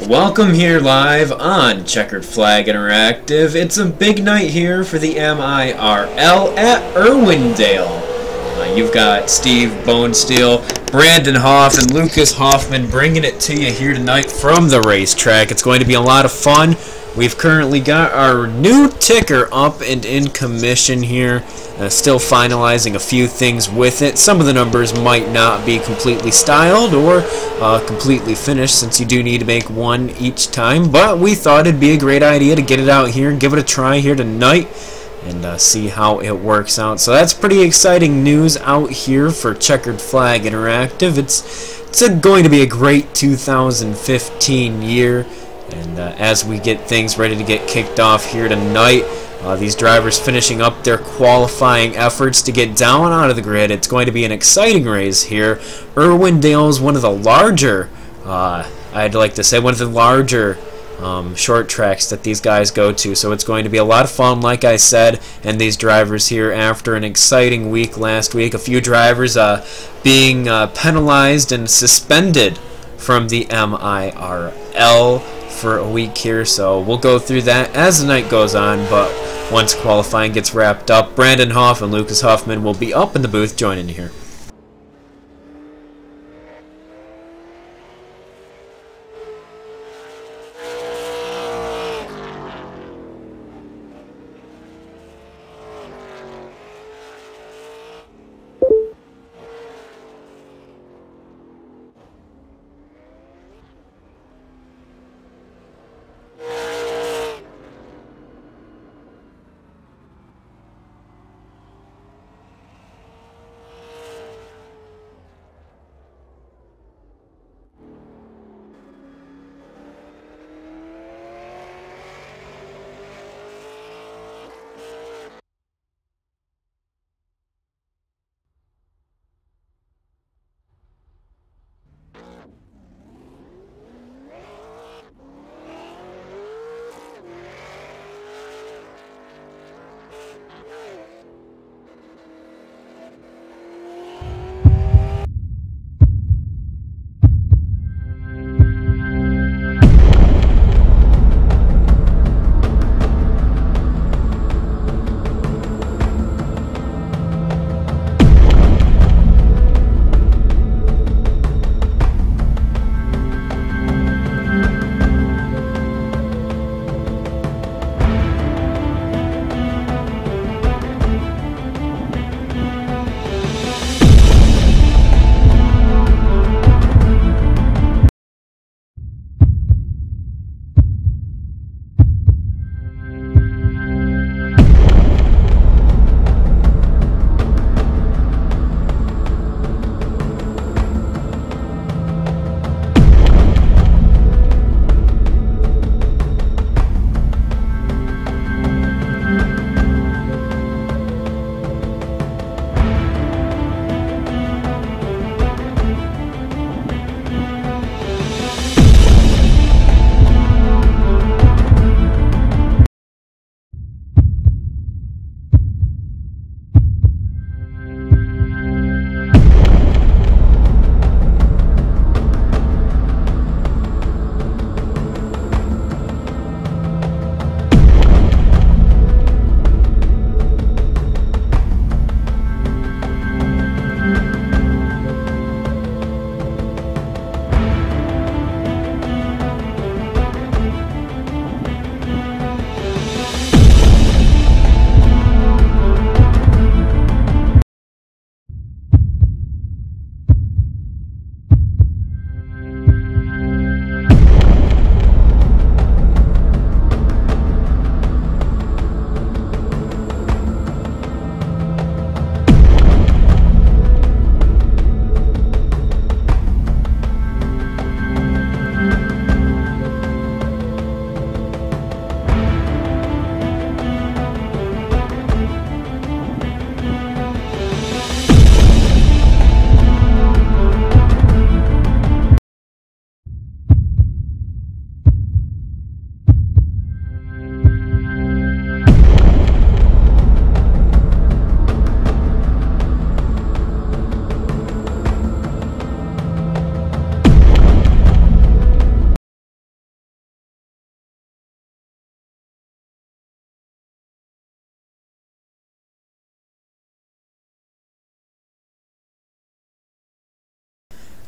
Welcome here live on Checkered Flag Interactive. It's a big night here for the MiRL at Irwindale. You've got Steve Bonesteel, Brandon Hoff, and Lucas Hoffman bringing it to you here tonight from the racetrack. It's going to be a lot of fun. We've currently got our new ticker up and in commission here. Still finalizing a few things with it. Some of the numbers might not be completely styled or completely finished, since you do need to make one each time. But we thought it'd be a great idea to get it out here and give it a try here tonight and see how it works out. So that's pretty exciting news out here for Checkered Flag Interactive. It's going to be a great 2015 year. And as we get things ready to get kicked off here tonight, these drivers finishing up their qualifying efforts to get down out of the grid. It's going to be an exciting race here. Irwindale is one of the larger, I'd like to say, one of the larger short tracks that these guys go to. So it's going to be a lot of fun, like I said. And these drivers here, after an exciting week last week, a few drivers being penalized and suspended from the MiRL for a week here, so we'll go through that as the night goes on. But once qualifying gets wrapped up, Brandon Hoff and Lucas Hoffman will be up in the booth joining here.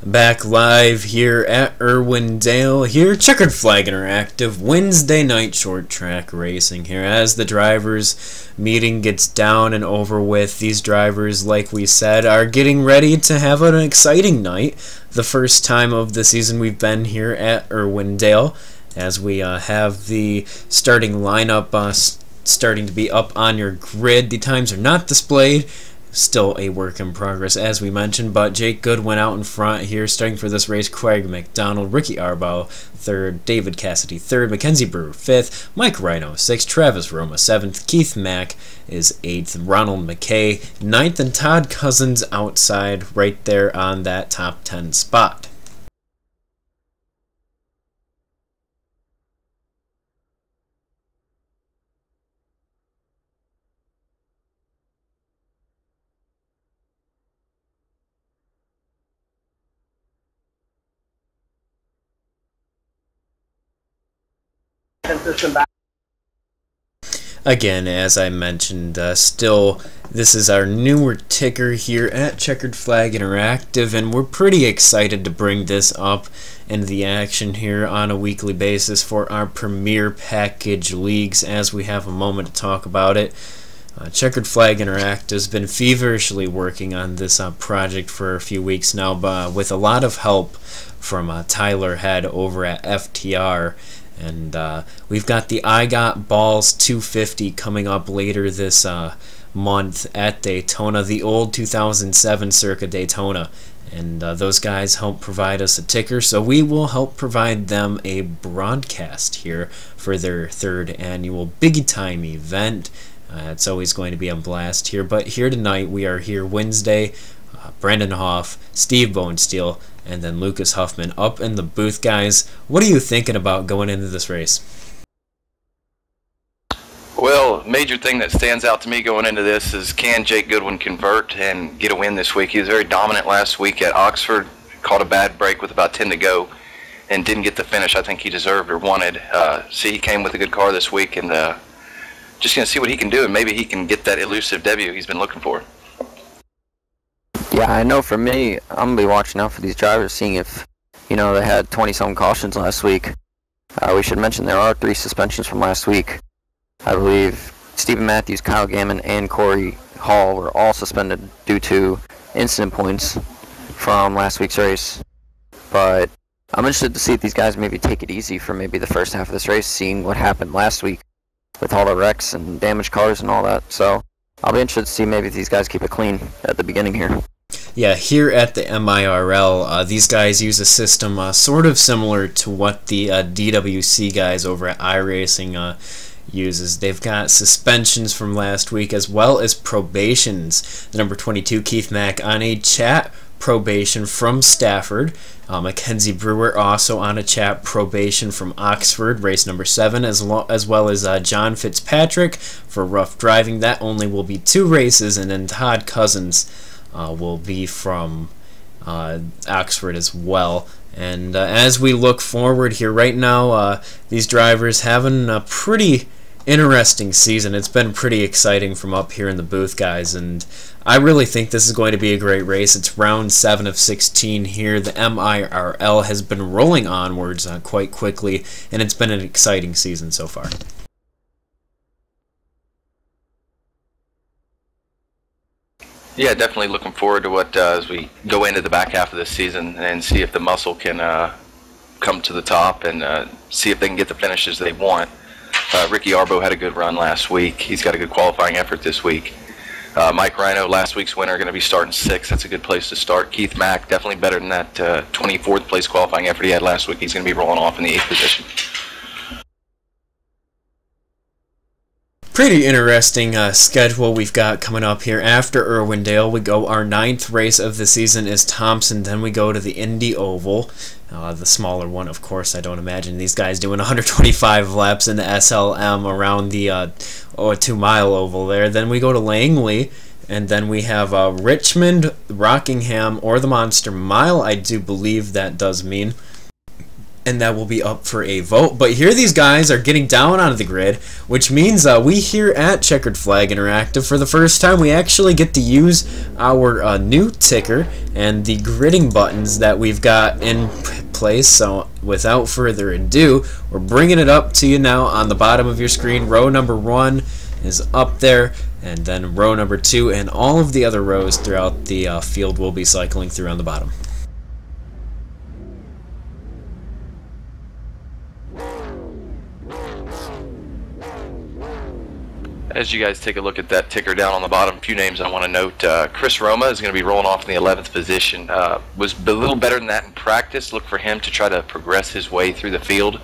Back live here at Irwindale, here Checkered Flag Interactive, Wednesday night short track racing here. As the drivers meeting gets down and over with, these drivers, like we said, are getting ready to have an exciting night. The first time of the season we've been here at Irwindale, as we have the starting lineup starting to be up on your grid. The times are not displayed. Still a work in progress, as we mentioned, but Jake Good went out in front here, starting for this race. Craig McDonald, Ricky Arbo, 3rd, David Cassidy, 3rd, Mackenzie Brewer, 5th, Mike Rhino, 6th, Travis Roma, 7th, Keith Mack is 8th, Ronald McKay, 9th, and Todd Cousins outside right there on that top 10 spot. Again, as I mentioned, still, this is our newer ticker here at Checkered Flag Interactive, and we're pretty excited to bring this up into the action here on a weekly basis for our Premier Package Leagues, as we have a moment to talk about it. Checkered Flag Interactive has been feverishly working on this project for a few weeks now, but with a lot of help from Tyler Head over at FTR. And we've got the I Got Balls 250 coming up later this month at Daytona, the old 2007 Circa Daytona. And those guys help provide us a ticker, so we will help provide them a broadcast here for their 3rd annual big time event. It's always going to be a blast here, but here tonight we are here Wednesday. Brandon Hoff, Steve Bonesteel, and then Lucas Huffman up in the booth. Guys, what are you thinking about going into this race? Well, major thing that stands out to me going into this is, can Jake Goodwin convert and get a win this week? He was very dominant last week at Oxford, caught a bad break with about 10 to go, and didn't get the finish I think he deserved or wanted. See, he came with a good car this week, and just going to see what he can do, and maybe he can get that elusive debut he's been looking for. Yeah, I know for me, I'm going to be watching out for these drivers, seeing if, they had 20-some cautions last week. We should mention there are 3 suspensions from last week. I believe Stephen Matthews, Kyle Gammon, and Corey Hall were all suspended due to incident points from last week's race. But I'm interested to see if these guys maybe take it easy for maybe the first half of this race, seeing what happened last week with all the wrecks and damaged cars and all that. So I'll be interested to see maybe if these guys keep it clean at the beginning here. Yeah, here at the MiRL, these guys use a system sort of similar to what the DWC guys over at iRacing uses. They've got suspensions from last week as well as probations. The number 22, Keith Mack, on a chat probation from Stafford. Mackenzie Brewer also on a chat probation from Oxford, race number 7, as well as John Fitzpatrick for rough driving. That only will be 2 races, and then Todd Cousins will be from Oxford as well. And as we look forward here right now, these drivers having a pretty interesting season. It's been pretty exciting from up here in the booth, guys, and I really think this is going to be a great race. It's round 7 of 16 here. The MiRL has been rolling onwards quite quickly, and it's been an exciting season so far. Yeah, definitely looking forward to what as we go into the back half of this season and see if the muscle can come to the top and see if they can get the finishes they want. Ricky Arbo had a good run last week. He's got a good qualifying effort this week. Mike Rhino, last week's winner, going to be starting 6th. That's a good place to start. Keith Mack, definitely better than that 24th place qualifying effort he had last week. He's going to be rolling off in the 8th position. Pretty interesting schedule we've got coming up here. After Irwindale, we go, our 9th race of the season is Thompson. Then we go to the Indy Oval, the smaller one, of course. I don't imagine these guys doing 125 laps in the SLM around the 2-mile oval there. Then we go to Langley, and then we have Richmond, Rockingham, or the Monster Mile, I do believe that does mean. and that will be up for a vote. But here these guys are getting down onto the grid, which means we here at Checkered Flag Interactive, for the first time, we actually get to use our new ticker and the gridding buttons that we've got in place. So without further ado, we're bringing it up to you now on the bottom of your screen. Row number 1 is up there, and then row number 2, and all of the other rows throughout the field will be cycling through on the bottom. As you guys take a look at that ticker down on the bottom, a few names I want to note. Chris Roma is going to be rolling off in the 11th position. Was a little better than that in practice. Look for him to try to progress his way through the field.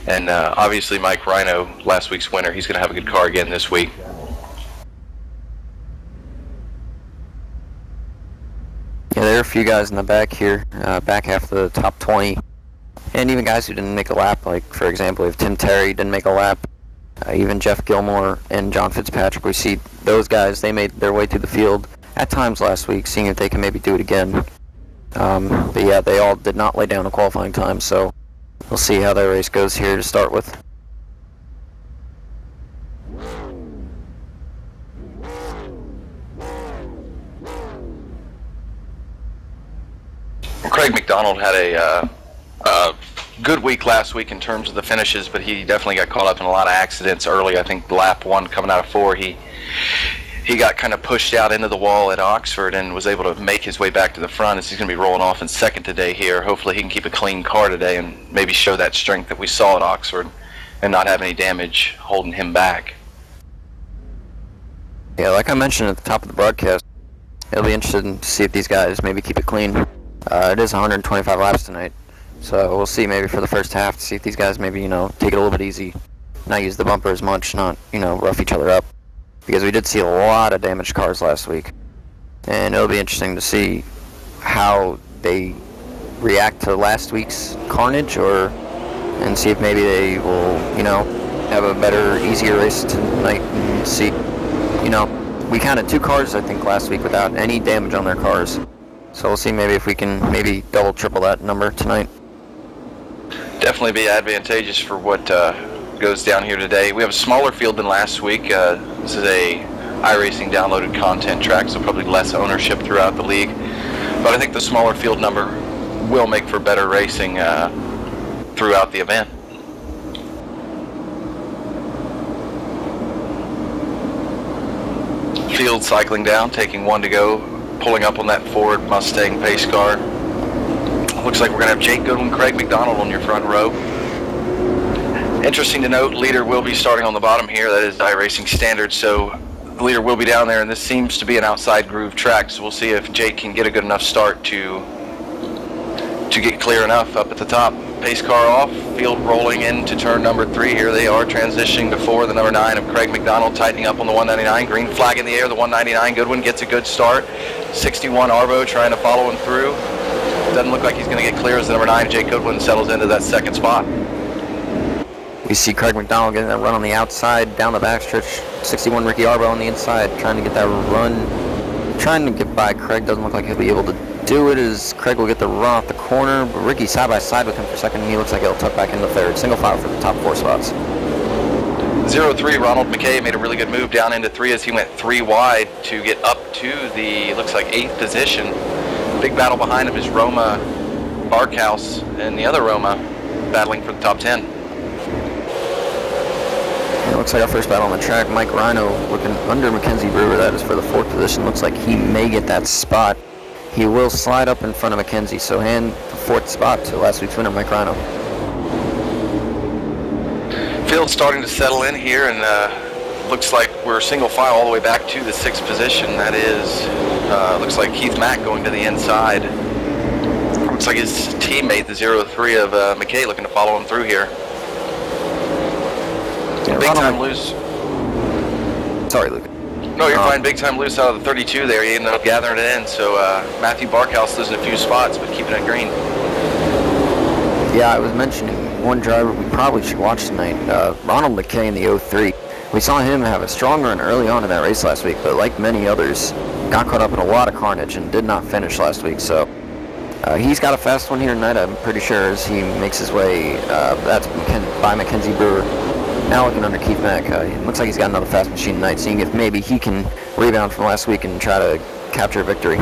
And obviously Mike Rhino, last week's winner, he's going to have a good car again this week. Yeah, there are a few guys in the back here, back half of the top 20. And even guys who didn't make a lap, like for example, if Tim Terry didn't make a lap, even Jeff Gilmore and John Fitzpatrick, we see those guys, they made their way through the field at times last week, seeing if they can maybe do it again. But yeah, they all did not lay down a qualifying time, so we'll see how their race goes here to start with. Craig McDonald had a good week last week in terms of the finishes, but he definitely got caught up in a lot of accidents early. I think lap 1 coming out of 4, he got kind of pushed out into the wall at Oxford and was able to make his way back to the front, as he's going to be rolling off in 2nd today here. Hopefully he can keep a clean car today and maybe show that strength that we saw at Oxford and not have any damage holding him back. Yeah, like I mentioned at the top of the broadcast, it'll be interesting to see if these guys maybe keep it clean. It is 125 laps tonight. So we'll see maybe for the first half to see if these guys maybe, take it a little bit easy, not use the bumper as much, not, rough each other up. Because we did see a lot of damaged cars last week. And it'll be interesting to see how they react to last week's carnage, and see if maybe they will, have a better, easier race tonight and see, we counted 2 cars, I think, last week without any damage on their cars. So we'll see maybe if we can maybe double, triple that number tonight. Definitely be advantageous for what goes down here today. We have a smaller field than last week. This is a iRacing downloaded content track, so probably less ownership throughout the league. But I think the smaller field number will make for better racing throughout the event. Field cycling down, taking 1 to go, pulling up on that Ford Mustang pace car. Looks like we're going to have Jake Goodwin, Craig McDonald on your front row. Interesting to note, leader will be starting on the bottom here. That is iRacing standard, so the leader will be down there, and this seems to be an outside groove track, so we'll see if Jake can get a good enough start to get clear enough up at the top. Pace car off, field rolling into turn number 3. Here they are transitioning to 4, the number 9 of Craig McDonald, tightening up on the 199. Green flag in the air, the 199. Goodwin gets a good start. 61 Arvo trying to follow him through. Doesn't look like he's going to get clear as the number 9, Jake Goodwin, settles into that 2nd spot. We see Craig McDonald getting that run on the outside, down the backstretch. 61 Ricky Arbo on the inside, trying to get that run, trying to get by Craig. Doesn't look like he'll be able to do it, as Craig will get the run off the corner, but Ricky side by side with him for 2nd, and he looks like he'll tuck back into 3rd. Single file for the top 4 spots. 0-3, Ronald McKay made a really good move down into 3 as he went 3 wide to get up to the, looks like 8th position. Big battle behind him is Roma Barkhouse and the other Roma battling for the top 10. It looks like our first battle on the track. Mike Rhino looking under Mackenzie Brewer. That is for the 4th position. Looks like he may get that spot. He will slide up in front of Mackenzie, so hand the 4th spot to last week's winner, Mike Rhino. Field's starting to settle in here, and looks like we're single file all the way back to the 6th position. That is, looks like Keith Mack going to the inside. Looks like his teammate, the 0-3 of McKay, looking to follow him through here. Yeah, big time loose. Sorry, Luke. No, you're fine. Big time loose out of the 32 there. He ended up gathering it in. So Matthew Barkhouse losing a few spots, but keeping it green. Yeah, I was mentioning one driver we probably should watch tonight, Ronald McKay in the 03. We saw him have a strong run early on in that race last week, but like many others, got caught up in a lot of carnage and did not finish last week. So He's got a fast one here tonight, I'm pretty sure, as he makes his way. That's by Mackenzie Brewer. Now looking under Keith Mack. It looks like he's got another fast machine tonight, seeing if maybe he can rebound from last week and try to capture a victory.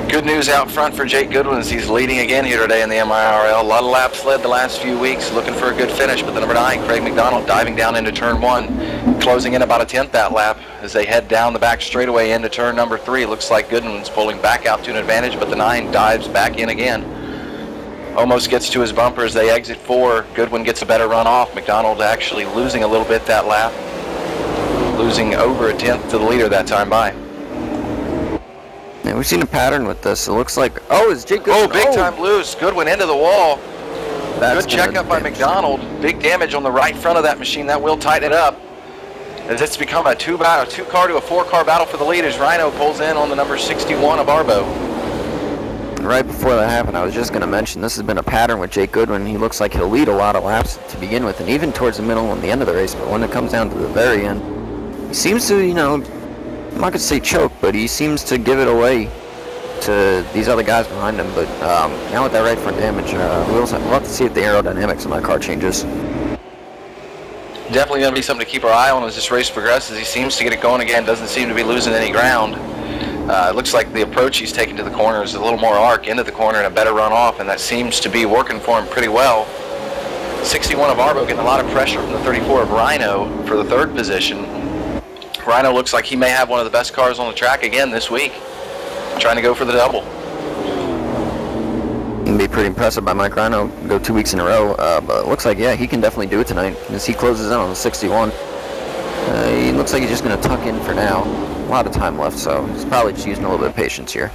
Good news out front for Jake Goodwin as he's leading again here today in the MiRL. A lot of laps led the last few weeks, looking for a good finish, but the number 9, Craig McDonald, diving down into turn 1, closing in about a 10th that lap as they head down the back straightaway into turn number 3. Looks like Goodwin's pulling back out to an advantage, but the 9 dives back in again. Almost gets to his bumper as they exit 4. Goodwin gets a better run off. McDonald actually losing a little bit that lap, losing over a 10th to the leader that time by. Yeah, we've seen a pattern with this. It looks like, it's Jake Goodwin. Oh, big time loose. Goodwin into the wall. That's good checkup by McDonald. Big damage on the right front of that machine. That will tighten it up. As it's become a two-car to a 4-car battle for the lead as Rhino pulls in on the number 61 of Arbo. Right before that happened, I was just going to mention this has been a pattern with Jake Goodwin. He looks like he'll lead a lot of laps to begin with, and even towards the middle and the end of the race. But when it comes down to the very end, he seems to, I'm not going to say choke, but he seems to give it away to these other guys behind him. But now with that right front damage, we'll have to see if the aerodynamics of my car changes. Definitely going to be something to keep our eye on as this race progresses. He seems to get it going again, doesn't seem to be losing any ground. It looks like the approach he's taking to the corner is a little more arc into the corner and a better run off, and that seems to be working for him pretty well. 61 of Arbo getting a lot of pressure from the 34 of Rhino for the 3rd position. Rhino looks like he may have one of the best cars on the track again this week, trying to go for the double. It'd be pretty impressive by Mike Rhino, go 2 weeks in a row, but it looks like, yeah, he can definitely do it tonight as he closes in on the 61. He looks like he's just going to tuck in for now. A lot of time left, so he's probably just using a little bit of patience here.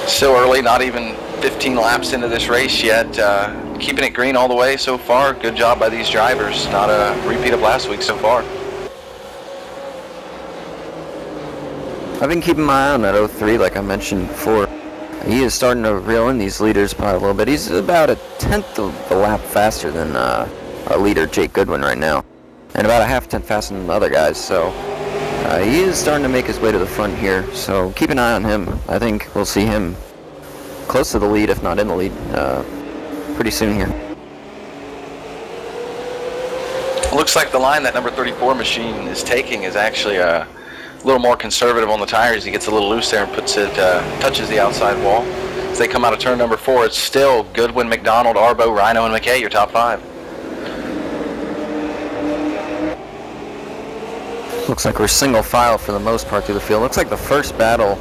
Still early, not even 15 laps into this race yet. Keeping it green all the way so far. Good job by these drivers. Not a repeat of last week so far. I've been keeping my eye on that 03, like I mentioned before. He is starting to reel in these leaders by a little bit. He's about a 10th of a lap faster than our leader, Jake Goodwin, right now. And about a half 10th faster than the other guys, so he is starting to make his way to the front here, so keep an eye on him. I think we'll see him close to the lead, if not in the lead, pretty soon here. Looks like the line that number 34 machine is taking is actually a little more conservative on the tires. He gets a little loose there and puts it, touches the outside wall. As they come out of turn number 4, it's still Goodwin, McDonald, Arbo, Rhino, and McKay, your top 5. Looks like we're single file for the most part through the field. Looks like the first battle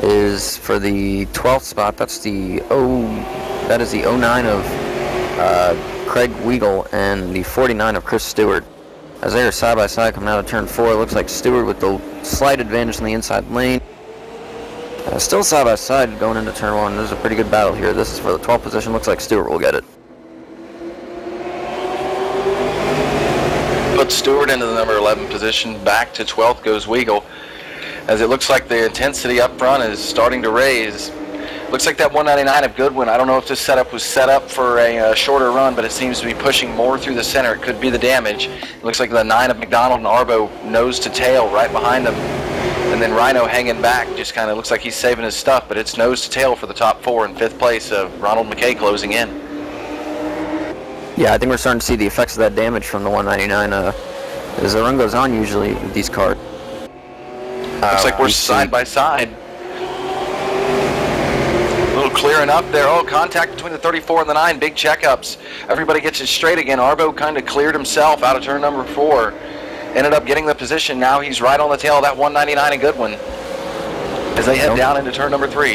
is for the 12th spot. That is the 09 of Craig Weigel and the 49 of Chris Stewart. As they are side by side coming out of turn 4, it looks like Stewart with the slight advantage in the inside lane. Still side by side going into turn 1. This is a pretty good battle here. This is for the 12th position. Looks like Stewart will get it. Put Stewart into the number 11 position. Back to 12th goes Weigel. As it looks like the intensity up front is starting to raise. Looks like that 199 of Goodwin. I don't know if this setup was set up for a shorter run, but it seems to be pushing more through the center. It could be the damage. It looks like the 9 of McDonald and Arbo nose to tail right behind them. And then Rhino hanging back, just kind of looks like he's saving his stuff, but it's nose to tail for the top 4 in 5th place of Ronald McKay closing in. Yeah, I think we're starting to see the effects of that damage from the 199 as the run goes on usually with these cars. Looks like we're side by side. A little clearing up there. Oh, contact between the 34 and the 9. Big checkups. Everybody gets it straight again. Arbo kind of cleared himself out of turn number 4. Ended up getting the position. Now he's right on the tail of that 199 and Goodwin as they head down into turn number 3.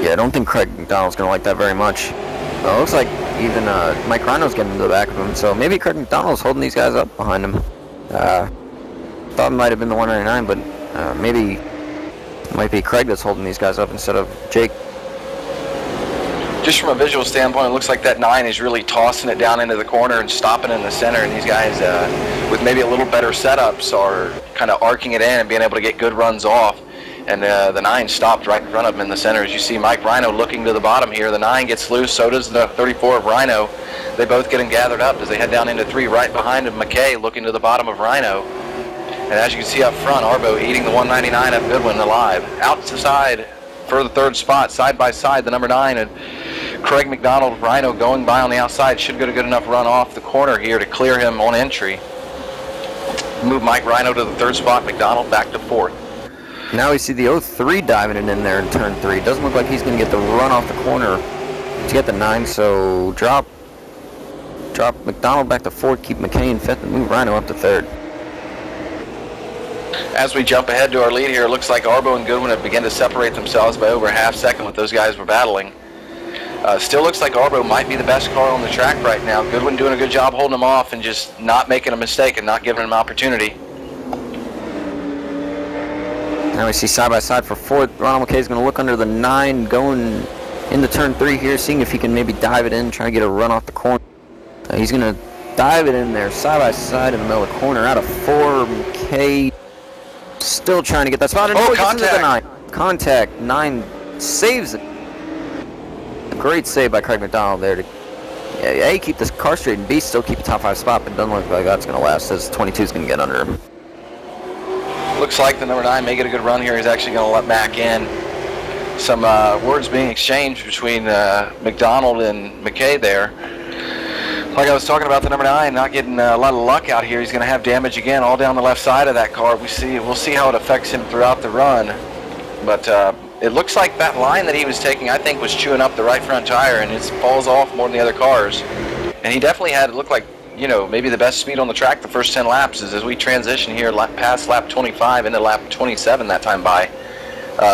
Yeah, I don't think Craig McDonald's going to like that very much. It looks like even Mike Rhino's getting to the back of him, so maybe Craig McDonald's holding these guys up behind him. Thought it might have been the 199, but maybe it might be Craig that's holding these guys up instead of Jake. Just from a visual standpoint, it looks like that 9 is really tossing it down into the corner and stopping in the center, and these guys with maybe a little better setups are kind of arcing it in and being able to get good runs off. And the 9 stopped right in front of him in the center. As you see Mike Rhino looking to the bottom here. The 9 gets loose, so does the 34 of Rhino. They both getting gathered up as they head down into 3 right behind him. McKay looking to the bottom of Rhino. And as you can see up front, Arbo eating the 199 of Goodwin alive. Out to side for the third spot, side by side, the number 9 and Craig McDonald, Rhino going by on the outside. Should get a good enough run off the corner here to clear him on entry. Move Mike Rhino to the third spot, McDonald back to fourth. Now we see the 03 diving it in there in turn 3. Doesn't look like he's going to get the run off the corner to get the 9, so drop McDonald back to 4th, keep McKay in 5th, and move Rhino up to 3rd. As we jump ahead to our lead here, it looks like Arbo and Goodwin have begun to separate themselves by over a half second with those guys were battling. Still looks like Arbo might be the best car on the track right now. Goodwin doing a good job holding him off and just not making a mistake and not giving him opportunity. Now we see side by side for 4th. Ronald McKay is going to look under the 9 going into turn 3 here, seeing if he can maybe dive it in, try to get a run off the corner. He's going to dive it in there side by side in the middle of the corner. Out of 4, McKay still trying to get that spot. And oh, contact. The 9. Contact. 9 saves it. A great save by Craig McDonald there to A, keep this car straight, and B, still keep a top 5 spot, but it doesn't look like that's going to last, as 22 is going to get under him. Looks like the number 9 may get a good run here. He's actually going to let back in. Some words being exchanged between McDonald and McKay there. Like I was talking about, the number 9 not getting a lot of luck out here. He's going to have damage again all down the left side of that car. We'll see how it affects him throughout the run. But it looks like that line that he was taking, I think, was chewing up the right front tire, and it falls off more than the other cars. And he definitely had, it looked like, you know, maybe the best speed on the track the first 10 laps is as we transition here past lap 25 into lap 27 that time by.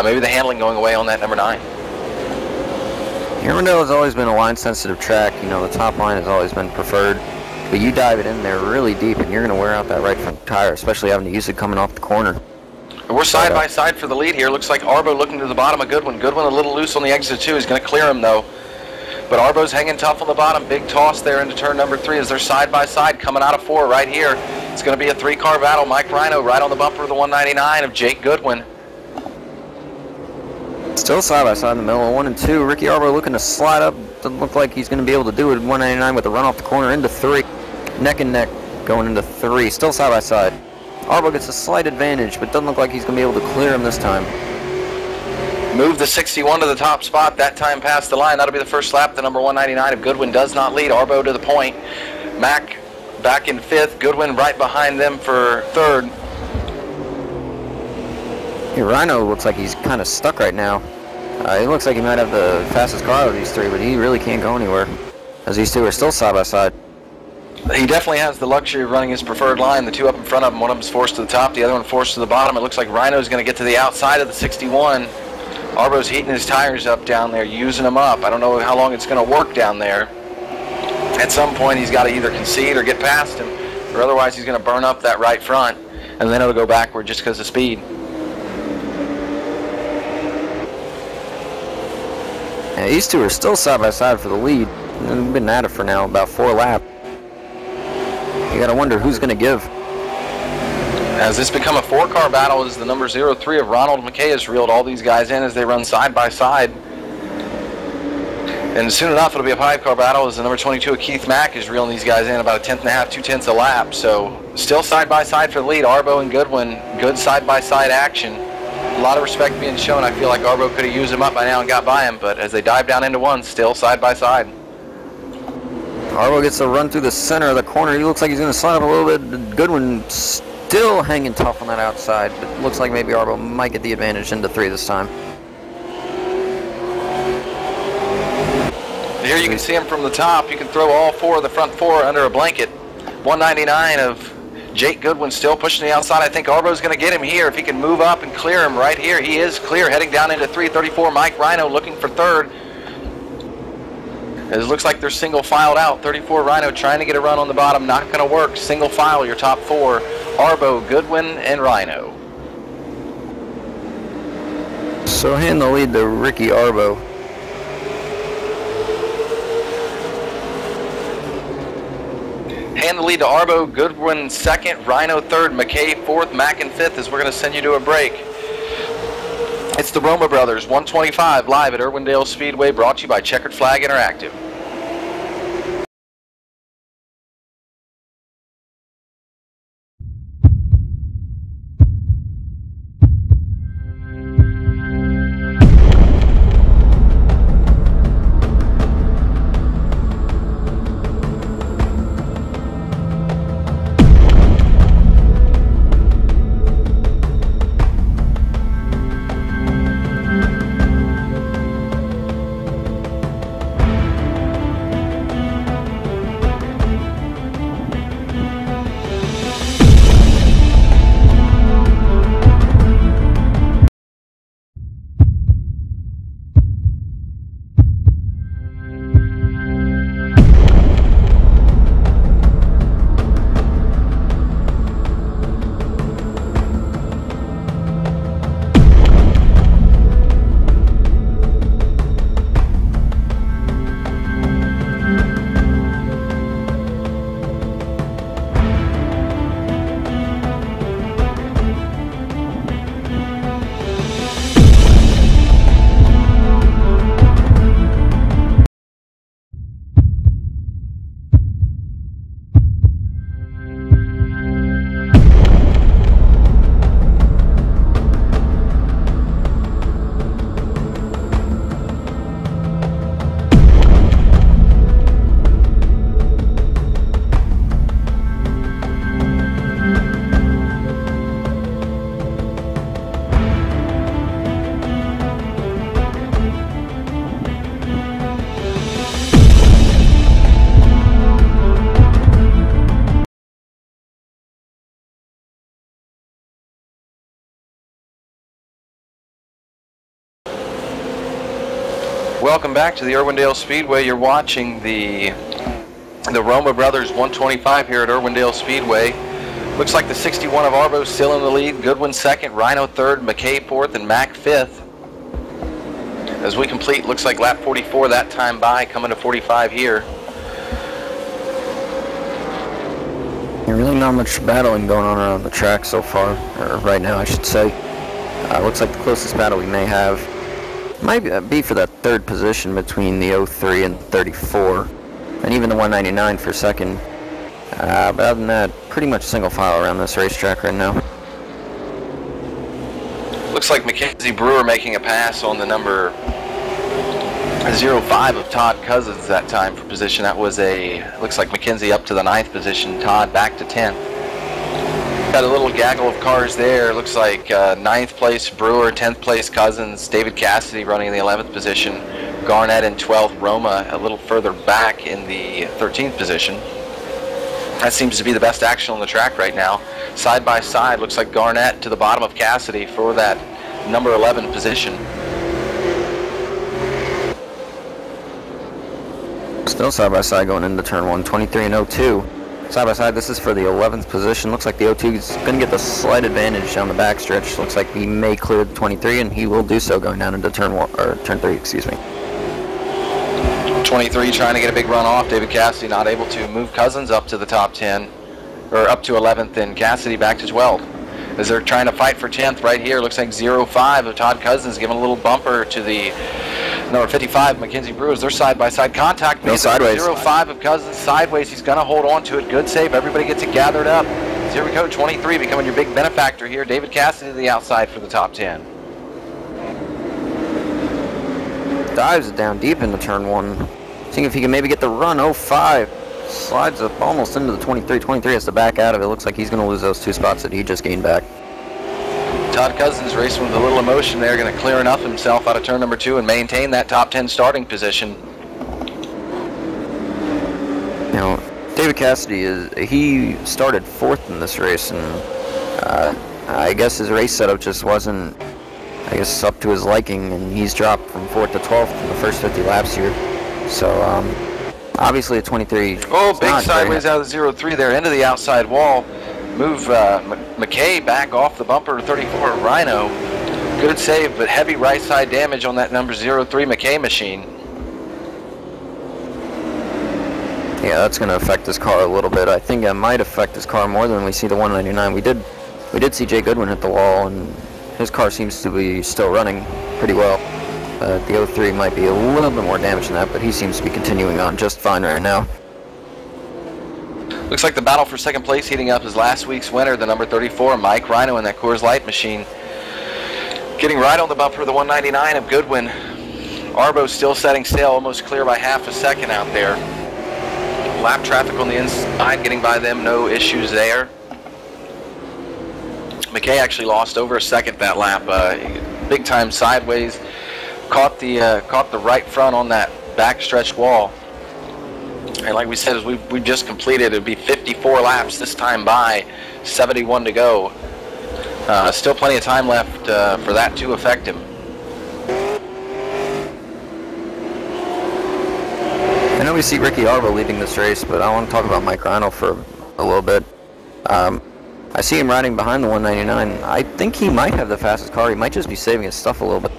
Maybe the handling going away on that number 9. Irwindale has always been a line-sensitive track. You know, the top line has always been preferred. But you dive it in there really deep, and you're going to wear out that right front tire, especially having to use it coming off the corner. We're side by side for the lead here. Looks like Arbo looking to the bottom of Goodwin. Goodwin a little loose on the exit 2. He's going to clear him, though. But Arbo's hanging tough on the bottom. Big toss there into turn number 3 as they're side by side coming out of 4 right here. It's going to be a 3-car battle. Mike Rhino right on the bumper of the 199 of Jake Goodwin. Still side by side in the middle of 1 and 2. Ricky Arbo looking to slide up. Doesn't look like he's going to be able to do it. 199 with the run off the corner into 3. Neck and neck going into 3. Still side by side. Arbo gets a slight advantage, but doesn't look like he's going to be able to clear him this time. Move the 61 to the top spot, that time past the line. That'll be the first lap. The number 199 of Goodwin does not lead. Arbo to the point. Mack back in 5th. Goodwin right behind them for 3rd. Yeah, Rhino looks like he's kind of stuck right now. It looks like he might have the fastest car out of these 3, but he really can't go anywhere, as these 2 are still side by side. He definitely has the luxury of running his preferred line. The 2 up in front of him, one of them's forced to the top, the other one forced to the bottom. It looks like Rhino's going to get to the outside of the 61. Arbo's heating his tires up down there, using them up. I don't know how long it's going to work down there. At some point, he's got to either concede or get past him, or otherwise he's going to burn up that right front, and then it'll go backward just because of speed. Yeah, these 2 are still side by side for the lead. They've been at it for now about 4 laps. You got to wonder who's going to give. Has this become a 4-car battle as the number 03 of Ronald McKay has reeled all these guys in as they run side by side. And soon enough it'll be a 5-car battle as the number 22 of Keith Mack is reeling these guys in about a 1/10.5, 2/10 a lap. So still side by side for the lead. Arbo and Goodwin, good side by side action. A lot of respect being shown. I feel like Arbo could have used him up by now and got by him, but as they dive down into 1, still side by side. Arbo gets a run through the center of the corner. He looks like he's going to slide up a little bit. Goodwin still hanging tough on that outside, but looks like maybe Arbo might get the advantage into 3 this time. Here you can see him from the top. You can throw all 4 of the front 4 under a blanket. 199 of Jake Goodwin still pushing the outside. I think Arbo's going to get him here if he can move up and clear him right here. He is clear, heading down into 334. Mike Rhino looking for 3rd. It looks like they're single filed out. 34 Rhino trying to get a run on the bottom. Not going to work. Single file your top 4. Arbo, Goodwin, and Rhino. So hand the lead to Ricky Arbo. Hand the lead to Arbo, Goodwin 2nd, Rhino 3rd, McKay 4th, Mack in 5th as we're going to send you to a break. It's the Roma Brothers, 125 live at Irwindale Speedway, brought to you by Checkered Flag Interactive. Welcome back to the Irwindale Speedway. You're watching the Roma Brothers 125 here at Irwindale Speedway. Looks like the 61 of Arbo still in the lead. Goodwin second, Rhino third, McKay fourth, and Mac fifth. As we complete, looks like lap 44 that time by, coming to 45 here. Really not much battling going on around the track so far, or right now I should say. Looks like the closest battle we may have might be for that third position between the 03 and 34, and even the 199 for second. But other than that, pretty much single file around this racetrack right now. Looks like Mackenzie Brewer making a pass on the number 05 of Todd Cousins that time for position. That was looks like Mackenzie up to the 9th position, Todd back to 10th. Got a little gaggle of cars there. Looks like 9th place Brewer, 10th place Cousins, David Cassidy running in the 11th position, Garnett in 12th, Roma a little further back in the 13th position. That seems to be the best action on the track right now. Side by side, looks like Garnett to the bottom of Cassidy for that number 11 position. Still side by side going into turn 1, 23 and 02. Side by side, this is for the 11th position. Looks like the 02 is going to get the slight advantage down the backstretch. Looks like he may clear the 23, and he will do so going down into turn 3, excuse me. 23 trying to get a big run off. David Cassidy not able to move Cousins up to the top 10, or up to 11th, and Cassidy back to 12th. As they're trying to fight for 10th right here, looks like 05 of Todd Cousins giving a little bumper to the number 55, Mackenzie Brewers. They're side-by-side contact. No sideways. 05 of Cousins sideways. He's going to hold on to it. Good save. Everybody gets it gathered up. Here we go. 23 becoming your big benefactor here. David Cassidy to the outside for the top 10. Dives it down deep into turn 1. Seeing if he can maybe get the run. 05 slides up almost into the 23. 23 has to back out of it. Looks like he's going to lose those 2 spots that he just gained back. Todd Cousins racing with a little emotion there, going to clear enough himself out of turn number 2 and maintain that top 10 starting position. Now, David Cassidy he started 4th in this race, and I guess his race setup just wasn't, I guess, up to his liking, and he's dropped from 4th to 12th in the first 50 laps here. So obviously a 23. Oh, big sideways out of the 03 there into the outside wall. Move McKay back off the bumper to 34 Rhino. Good save, but heavy right side damage on that number 03 McKay machine. Yeah, that's going to affect his car a little bit. I think it might affect his car more than we see the 199. We did see Jay Goodwin hit the wall, and his car seems to be still running pretty well. The 03 might be a little bit more damaged than that, but he seems to be continuing on just fine right now. Looks like the battle for second place heating up is last week's winner, the number 34, Mike Rhino in that Coors Light machine. Getting right on the bumper, the 199 of Goodwin. Arbo still setting sail, almost clear by half a second out there. Lap traffic on the inside, getting by them, no issues there. McKay actually lost over a second that lap. Big time sideways, caught the right front on that backstretched wall. And like we said, as we just completed, it would be 54 laps this time by, 71 to go. Still plenty of time left for that to affect him. I know we see Ricky Arbo leading this race, but I want to talk about Mike Rhino for a little bit. I see him riding behind the 199. I think he might have the fastest car. He might just be saving his stuff a little bit.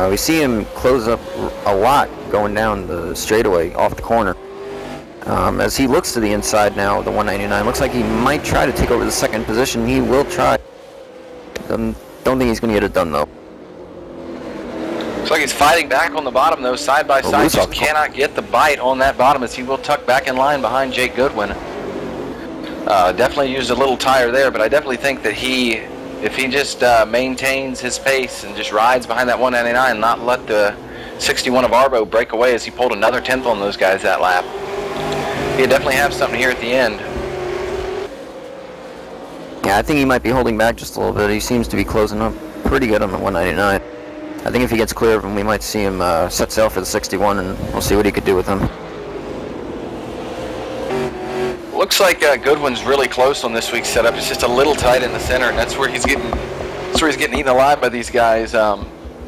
We see him close up a lot going down the straightaway off the corner. As he looks to the inside now, the 199, looks like he might try to take over the second position. He will try. Don't think he's going to get it done, though. Looks like he's fighting back on the bottom, though, side by side. Just cannot get the bite on that bottom as he will tuck back in line behind Jake Goodwin. Definitely used a little tire there, but I definitely think that if he just maintains his pace and just rides behind that 199, not let the 61 of Arbo break away as he pulled another 10th on those guys that lap. He'll definitely have something here at the end. Yeah, I think he might be holding back just a little bit. He seems to be closing up pretty good on the 199. I think if he gets clear of him, we might see him set sail for the 61, and we'll see what he could do with him. Looks like Goodwin's really close on this week's setup. It's just a little tight in the center, and that's where he's getting eaten alive by these guys.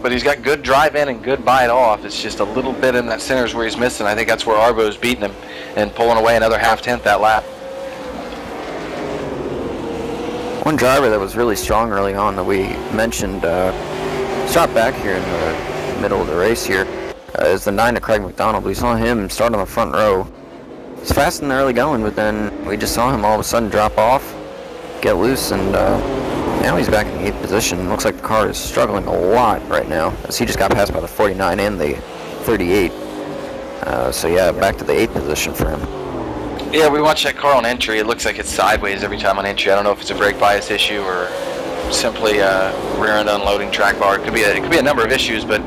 but he's got good drive in and good bite off. It's just a little bit in that center is where he's missing. I think that's where Arbo's beating him and pulling away another half-tenth that lap. One driver that was really strong early on that we mentioned, dropped back here in the middle of the race here, is the 9 of Craig McDonald. We saw him start on the front row. He's fast in the early going, but then we just saw him all of a sudden drop off, get loose, and now he's back in the 8th position. Looks like the car is struggling a lot right now, as he just got passed by the 49 and the 38. So yeah, back to the 8th position for him. Yeah, we watched that car on entry. It looks like it's sideways every time on entry. I don't know if it's a brake bias issue or simply rear end unloading track bar. It could be a number of issues, but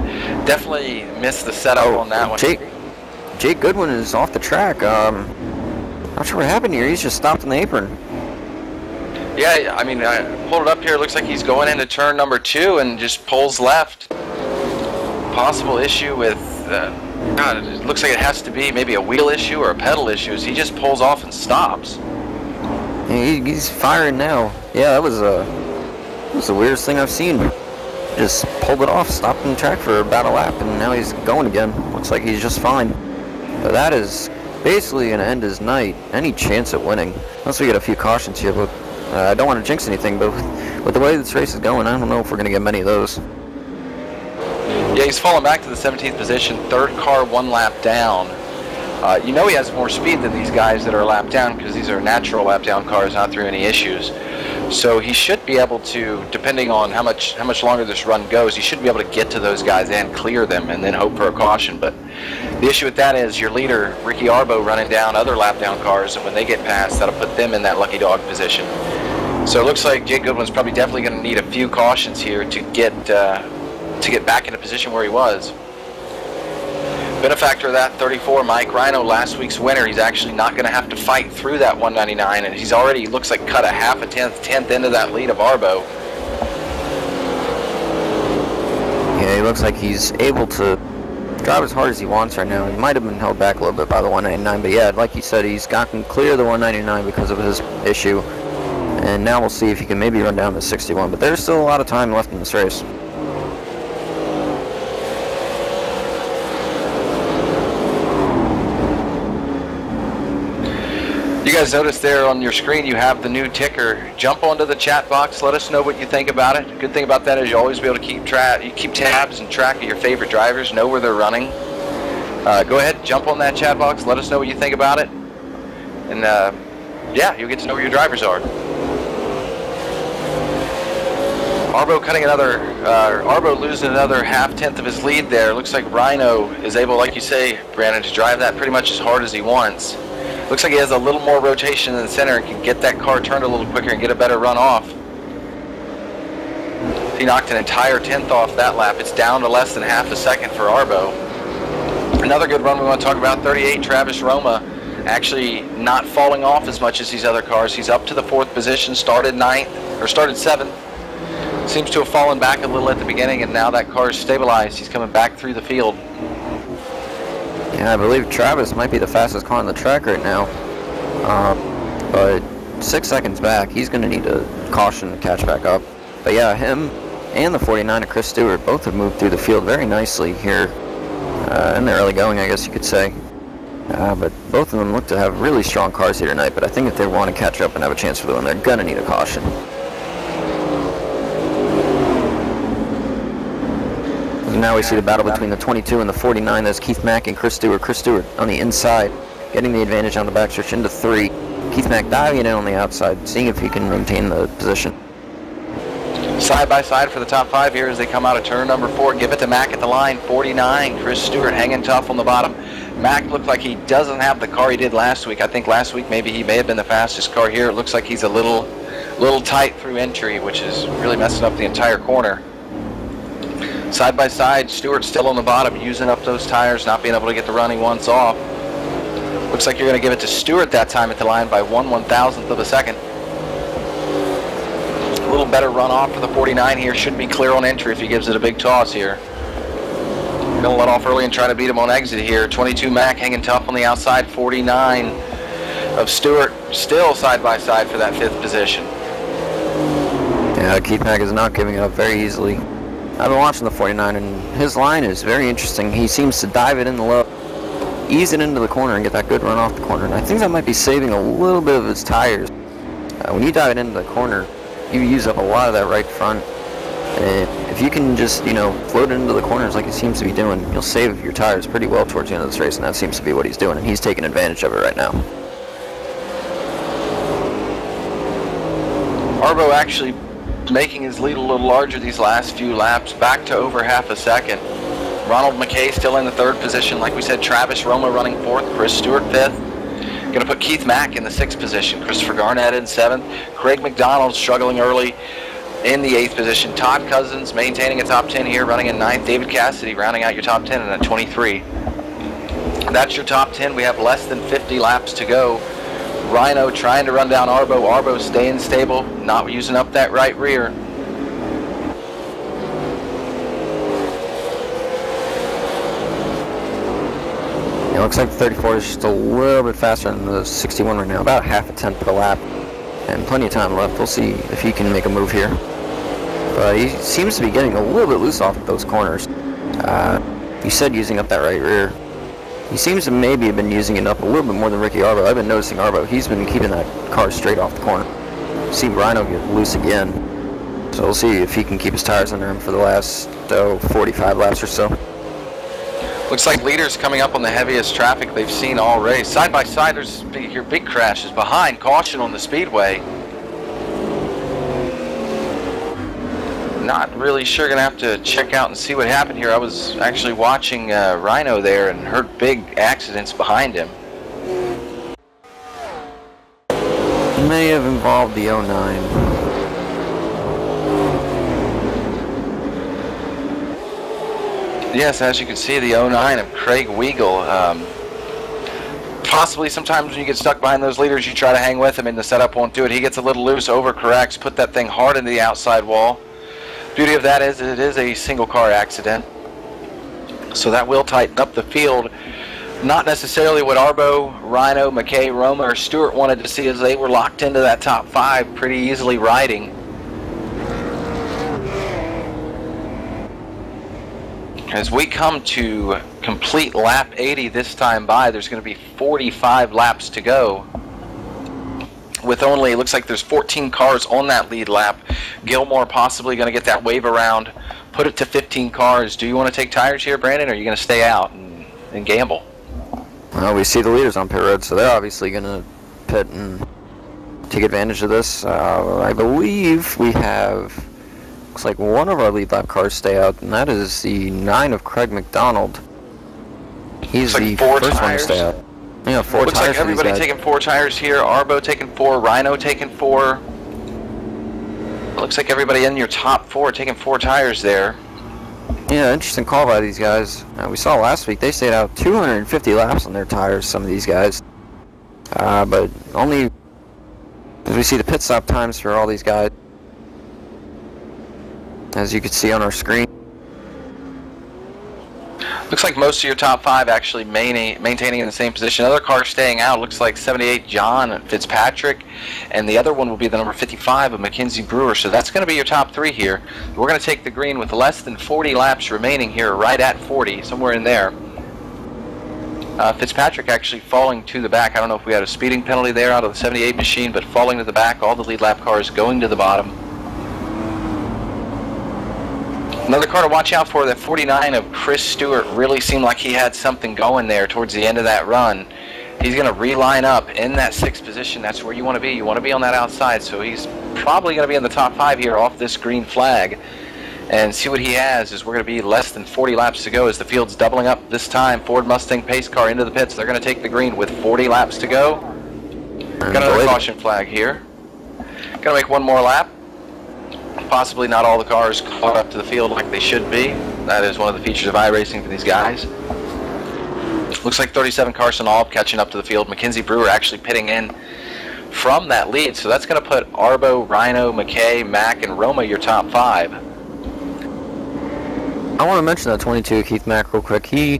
definitely missed the setup on that one. Jake Goodwin is off the track. Not sure what happened here. He's just stopped in the apron. Yeah, I mean, I pulled it up here. It looks like he's going into turn number 2 and just pulls left. Possible issue with, God, it looks like it has to be maybe a wheel issue or a pedal issue. He just pulls off and stops. Yeah, he's firing now. Yeah, that was the weirdest thing I've seen. Just pulled it off, stopped in the track for about a lap, and now he's going again. Looks like he's just fine. But that is basically going to end his night. Any chance at winning, unless we get a few cautions here. But I don't want to jinx anything, but with the way this race is going, I don't know if we're going to get many of those. Yeah, he's fallen back to the 17th position, 3rd car 1 lap down. You know he has more speed than these guys that are a lap down because these are natural lap down cars, not through any issues. So he should be able to, depending on how much longer this run goes, he should be able to get to those guys and clear them and then hope for a caution. But the issue with that is your leader, Ricky Arbo, running down other lap down cars, and when they get past, that'll put them in that lucky dog position. So it looks like Jake Goodwin's probably definitely going to need a few cautions here to get back in a position where he was. Benefactor of that, 34, Mike Rhino, last week's winner. He's actually not going to have to fight through that 199, and he's already, looks like, cut a half a tenth into that lead of Arbo. Yeah, he looks like he's able to drive as hard as he wants right now. He might have been held back a little bit by the 199, but yeah, like you said, he's gotten clear of the 199 because of his issue, and now we'll see if he can maybe run down to 61, but there's still a lot of time left in this race. You guys notice there on your screen you have the new ticker. Jump onto the chat box, let us know what you think about it. Good thing about that is you always be able to keep tabs and track of your favorite drivers, know where they're running. Go ahead, jump on that chat box, let us know what you think about it. And yeah, you'll get to know where your drivers are. Arbo losing another half-tenth of his lead there. Looks like Rhino is able, like you say, Brandon, to drive that pretty much as hard as he wants. Looks like he has a little more rotation in the center and can get that car turned a little quicker and get a better run off. He knocked an entire tenth off that lap. It's down to less than half a second for Arbo. Another good run we want to talk about, 38, Travis Roma, actually not falling off as much as these other cars. He's up to the 4th position, started 7th. Seems to have fallen back a little at the beginning, and now that car is stabilized. He's coming back through the field. Yeah, I believe Travis might be the fastest car on the track right now. But 6 seconds back, he's going to need a caution to catch back up. But yeah, him and the 49 of Chris Stewart both have moved through the field very nicely here in the early going, I guess you could say. But both of them look to have really strong cars here tonight. But I think if they want to catch up and have a chance for the win, they're going to need a caution. Now we see the battle between the 22 and the 49. That's Keith Mack and Chris Stewart. Chris Stewart on the inside, getting the advantage on the backstretch into 3. Keith Mack diving in on the outside, seeing if he can maintain the position. Side by side for the top 5 here as they come out of turn number 4. Give it to Mack at the line, 49. Chris Stewart hanging tough on the bottom. Mack looked like he doesn't have the car he did last week. I think last week maybe he may have been the fastest car here. It looks like he's a little tight through entry, which is really messing up the entire corner. Side by side, Stewart still on the bottom, using up those tires, not being able to get the running once off. Looks like you're going to give it to Stewart that time at the line by 1/1000th of a second. A little better run off for the 49 here. Should be clear on entry if he gives it a big toss here. Going to let off early and try to beat him on exit here. 22 Mack hanging tough on the outside. 49 of Stewart still side by side for that 5th position. Yeah, Keith Mack is not giving it up very easily. I've been watching the 49, and his line is very interesting. He seems to dive it in the low, ease it into the corner, and get that good run off the corner. And I think that might be saving a little bit of his tires. When you dive it into the corner, you use up a lot of that right front. And if you can just, float it into the corners like he seems to be doing, you'll save your tires pretty well towards the end of this race, and that seems to be what he's doing, and he's taking advantage of it right now. Arbo actually making his lead a little larger these last few laps, back to over half a second. Ronald McKay still in the 3rd position. Like we said, Travis Roma running 4th, Chris Stewart 5th. Going to put Keith Mack in the 6th position, Christopher Garnett in 7th, Craig McDonald struggling early in the 8th position. Todd Cousins maintaining a top 10 here, running in 9th. David Cassidy rounding out your top 10 in a 23. That's your top 10. We have less than 50 laps to go. Rhino trying to run down Arbo. Arbo staying stable, not using up that right rear. It looks like the 34 is just a little bit faster than the 61 right now, about half a tenth per lap, and plenty of time left. We'll see if he can make a move here. But he seems to be getting a little bit loose off of those corners. You said using up that right rear. He seems to maybe have been using it up a little bit more than Ricky Arbo. I've been noticing Arbo. He's been keeping that car straight off the corner. See Rhino get loose again. So we'll see if he can keep his tires under him for the last 45 laps or so. Looks like leaders coming up on the heaviest traffic they've seen all race. Side by side, there's your big crashes behind. Caution on the speedway. Not really sure, gonna have to check out and see what happened here. I was actually watching Rhino there and heard big accidents behind him. May have involved the 09. Yes, as you can see, the 09 of Craig Weigel. Possibly sometimes when you get stuck behind those leaders, you try to hang with him and the setup won't do it. He gets a little loose, overcorrects, put that thing hard into the outside wall. Beauty of that is it is a single car accident, so that will tighten up the field. Not necessarily what Arbo, Rhino, McKay, Roma, or Stewart wanted to see, as they were locked into that top 5 pretty easily riding. As we come to complete lap 80 this time by, there's going to be 45 laps to go. With only, it looks like there's 14 cars on that lead lap. Gilmore possibly going to get that wave around, put it to 15 cars. Do you want to take tires here, Brandon, or are you going to stay out and gamble? Well, we see the leaders on pit road, so they're obviously going to pit and take advantage of this. I believe we have, looks like one of our lead lap cars stay out, and that is the 9 of Craig McDonald. He's the first one to stay out. Yeah, 4 Looks tires. like everybody taking 4 tires here. Arbo taking 4, Rhino taking 4. Looks like everybody in your top 4 taking 4 tires there. Yeah, interesting call by these guys. We saw last week they stayed out 250 laps on their tires, some of these guys. But only, as we see the pit stop times for all these guys, as you can see on our screen. Looks like most of your top 5 actually maintaining in the same position. Other cars staying out. Looks like 78 John Fitzpatrick, and the other one will be the number 55 of Mackenzie Brewer. So that's going to be your top 3 here. We're going to take the green with less than 40 laps remaining here, right at 40, somewhere in there. Fitzpatrick actually falling to the back. I don't know if we had a speeding penalty there out of the 78 machine, but falling to the back. All the lead lap cars going to the bottom. Another car to watch out for, that 49 of Chris Stewart, really seemed like he had something going there towards the end of that run. He's going to reline up in that 6th position. That's where you want to be. You want to be on that outside, so he's probably going to be in the top 5 here off this green flag. And see what he has is we're going to be less than 40 laps to go as the field's doubling up this time. Ford Mustang pace car into the pits. They're going to take the green with 40 laps to go. Got another caution flag here. Going to make one more lap. Possibly not all the cars caught up to the field like they should be. That is one of the features of iRacing for these guys. Looks like 37 Carson Alb catching up to the field. Mackenzie Brewer actually pitting in from that lead. So that's going to put Arbo, Rhino, McKay, Mack, and Roma your top 5. I want to mention that 22 Keith Mack real quick. He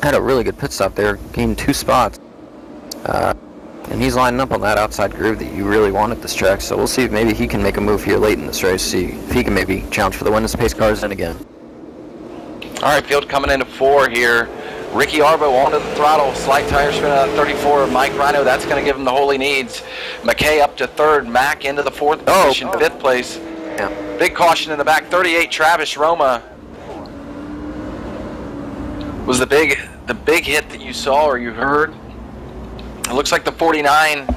had a really good pit stop there, gained 2 spots. and he's lining up on that outside groove that you really want at this track. So we'll see if maybe he can make a move here late in this race, see if he can maybe challenge for the win as pace cars in again. All right, field coming into 4 here. Ricky Arbo onto the throttle, slight tire spin on 34 of Mike Rhino. That's going to give him the hole he needs. McKay up to 3rd, Mack into the 4th position, 5th place. Yeah. Big caution in the back, 38, Travis Roma. Was the big hit that you saw or you heard? It looks like the 49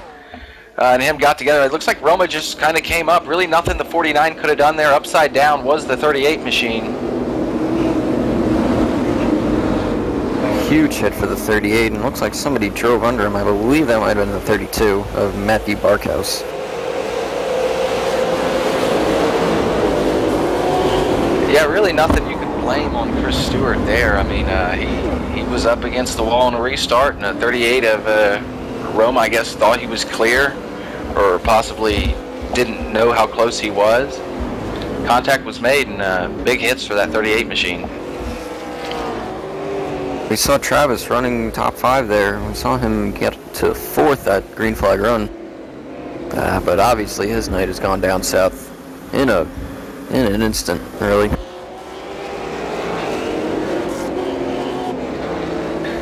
and him got together. It looks like Roma just kind of came up. Really nothing the 49 could have done there. Upside down was the 38 machine. Huge hit for the 38, and looks like somebody drove under him. I believe that might have been the 32 of Matthew Barkhouse. Yeah, really nothing you can blame on Chris Stewart there. I mean, he was up against the wall in a restart, and a 38 of Roma, I guess, thought he was clear, or possibly didn't know how close he was. Contact was made, and big hits for that 38 machine. We saw Travis running top 5 there. We saw him get to 4th at green flag run. But obviously his night has gone down south in an instant, really.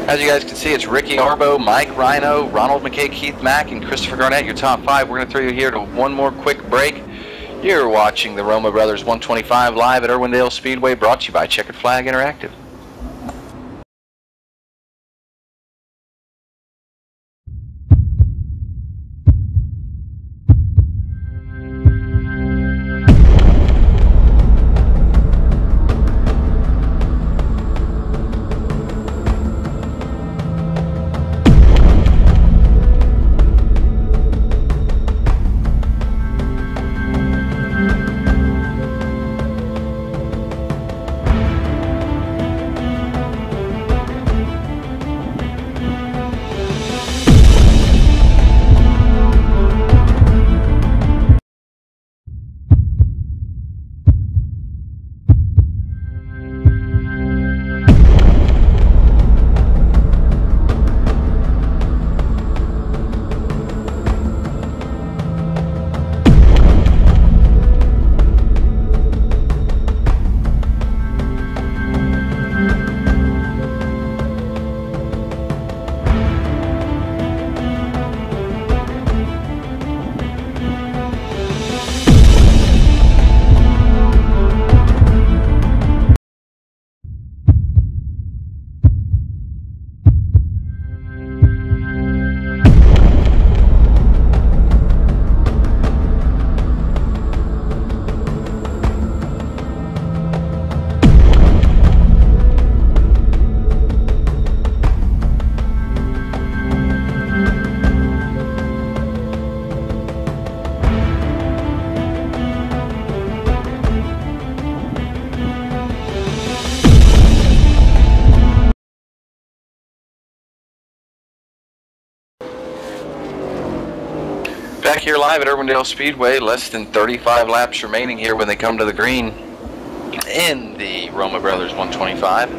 As you guys can see, it's Ricky Arbo, Mike Rhino, Ronald McKay, Keith Mack, and Christopher Garnett, your top 5. We're going to throw you here to one more quick break. You're watching the Roma Brothers 125 live at Irwindale Speedway, brought to you by Checkered Flag Interactive. Back here live at Irwindale Speedway, less than 35 laps remaining here when they come to the green in the Roma Brothers 125.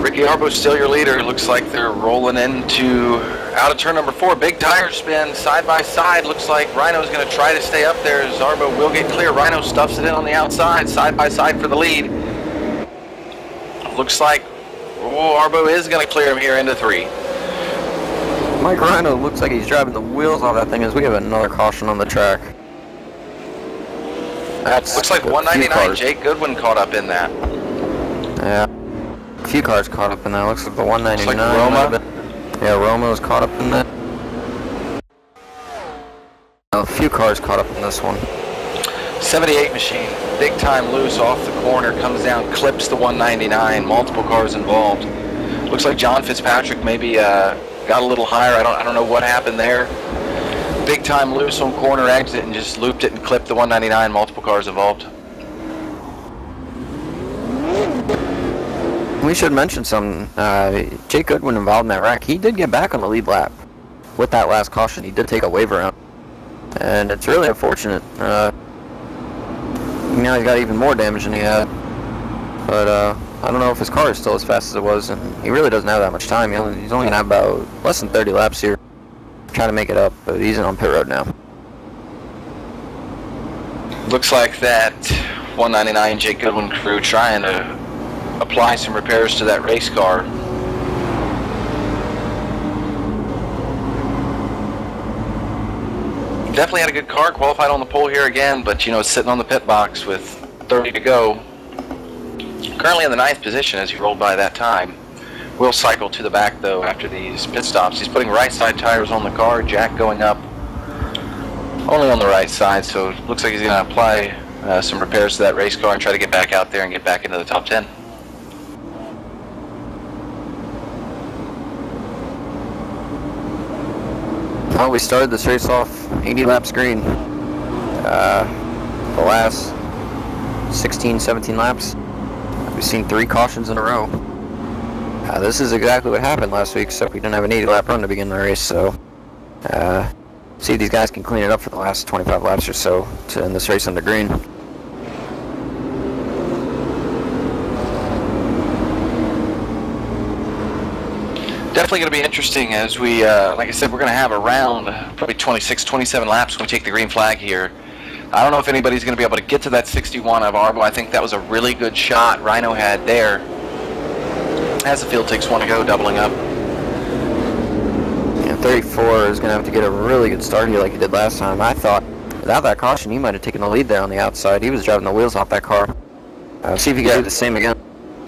Ricky Arbo still your leader. Looks like they're rolling into out of turn number 4. Big tire spin, side by side. Looks like Rhino's going to try to stay up there as Arbo will get clear. Rhino stuffs it in on the outside, side by side for the lead. Looks like Arbo is going to clear him here into 3. Mike Rhino looks like he's driving the wheels off that thing as we have another caution on the track. That looks like 199. Jake Goodwin caught up in that. Yeah, a few cars caught up in that. Looks like the 199. Like Roma. Yeah, Roma was caught up in that. A few cars caught up in this one. 78 machine, big time loose off the corner, comes down, clips the 199. Multiple cars involved. Looks like John Fitzpatrick maybe got a little higher. I don't know what happened there. Big time loose on corner exit and just looped it and clipped the 199. Multiple cars involved. We should mention something. Jake Goodwin involved in that wreck. He did get back on the lead lap with that last caution. He did take a waiver out, and it's really unfortunate. Now he's got even more damage than he had. But I don't know if his car is still as fast as it was, and he really doesn't have that much time. He's only gonna have about less than 30 laps here, trying to make it up, but he's on pit road now. Looks like that 199 Jake Goodwin crew trying to apply some repairs to that race car. Definitely had a good car, qualified on the pole here again, but you know, sitting on the pit box with 30 to go. Currently in the 9th position as he rolled by that time. Will cycle to the back though after these pit stops. He's putting right side tires on the car, jack going up only on the right side, so it looks like he's going to apply some repairs to that race car and try to get back out there and get back into the top 10. Well, we started this race off 80 laps green. The last 16, 17 laps, we've seen 3 cautions in a row. This is exactly what happened last week, except we didn't have an 80 lap run to begin the race, so see if these guys can clean it up for the last 25 laps or so to end this race under green. Definitely going to be interesting as we, like I said, we're going to have around probably 26, 27 laps when we take the green flag here. I don't know if anybody's going to be able to get to that 61 of Arbo. I think that was a really good shot Rhino had there. As the field takes one to go, doubling up. Yeah, 34 is going to have to get a really good start here like he did last time. I thought without that caution he might have taken the lead there on the outside. He was driving the wheels off that car. See if he can do the same again.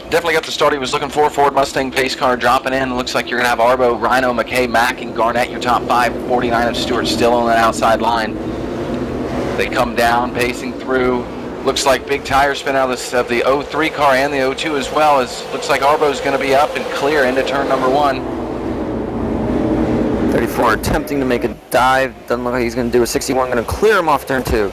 Definitely got the start he was looking for. Ford Mustang pace car dropping in. Looks like you're going to have Arbo, Rhino, McKay, Mack, and Garnett, your top 5. 49 of Stewart still on that outside line. They come down, pacing through. Looks like big tire spin out of the 03 car and the 02 as well. As looks like Arbo's going to be up and clear into turn number 1. 34 attempting to make a dive. Doesn't look like he's going to do a 61. Going to clear him off turn 2.